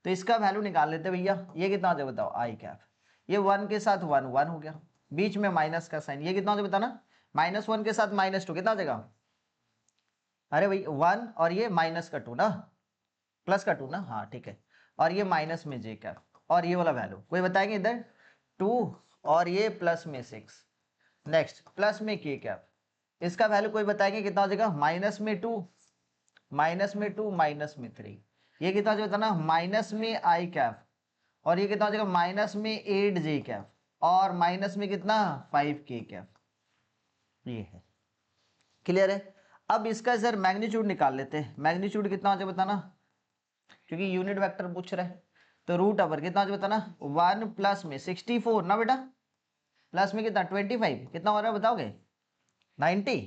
तो इसका वैल्यू निकाल लेते भैया, ये कितना हो जाए बताओ, आई कैप, ये 1 के साथ 1 1 हो गया, बीच में माइनस का साइन, ये कितना हो जाए बताना, -1 के साथ -2 कितना हो जाएगा, अरे भाई 1 और ये माइनस का 2 ना, प्लस का 2 ना, हाँ ठीक है, और ये माइनस में जे कैप, और ये वाला वैल्यू कोई बताएंगे इधर, 2 और ये प्लस में 6, नेक्स्ट प्लस में के कैप, इसका वैल्यू कोई बताएंगे कितना हो जाएगा, -2 -2 -3, ये कितना हो जाएगा ना, माइनस में आई कैप, और ये कितना हो जाएगा, -8 जे कैप, और माइनस में कितना 5 के कैप, ये है, क्लियर है। अब इसका सर मैग्नीट्यूड निकाल लेते हैं, मैग्नीट्यूड कितना हो जाएगा बताना, क्योंकि यूनिट वेक्टर पूछ रहे हैं, तो रूट ओवर कितना हो जाएगा बताना, 1 प्लस में 64 ना बेटा, प्लस में कितना 25, कितना हो रहा है बताओगे, 90,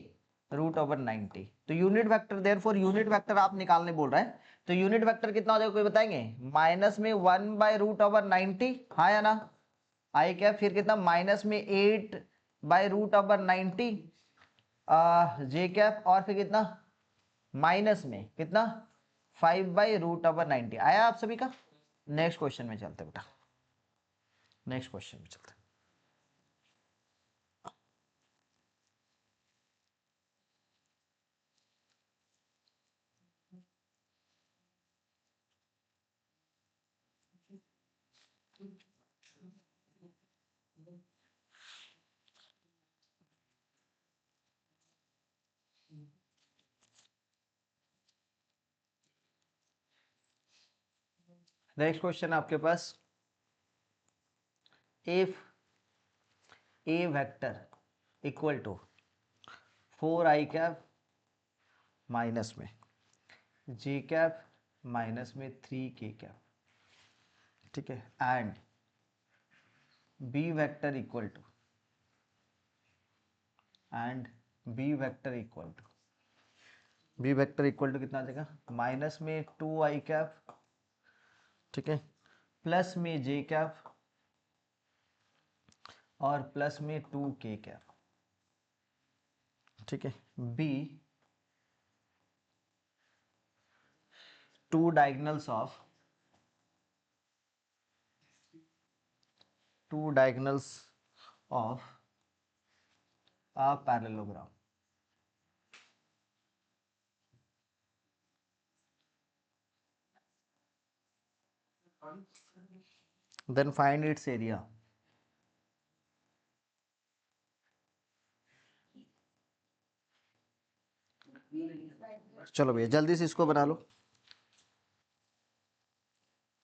रूट ओवर 90। तो unit vector, therefore unit vector आप निकालने बोल रहे हैं, तो यूनिट वेक्टर कितना हो जाएगा कोई बताएंगे, माइनस में 1 बाय रूट ओवर 90, हाँ या ना, आई क्या, फिर कितना माइनस में 8 by root over 90 j cap, और फिर कितना माइनस में कितना 5 बाई रूट ओवर 90, आया आप सभी का। नेक्स्ट क्वेश्चन में चलते बेटा, नेक्स्ट क्वेश्चन में चलते। नेक्स्ट क्वेश्चन आपके पास, if A vector equal to 4 I cap minus में जे कैप माइनस में 3 के कैप, ठीक है, and B vector equal to, and B vector equal to, b vector equal to कितना आ जाएगा, माइनस में 2 आई कैप, ठीक है, प्लस में जे कैप, और प्लस में 2 के कैप, ठीक है, b two diagonals of, two diagonals of a parallelogram, then find its area। चलो भैया जल्दी से इसको बना लो।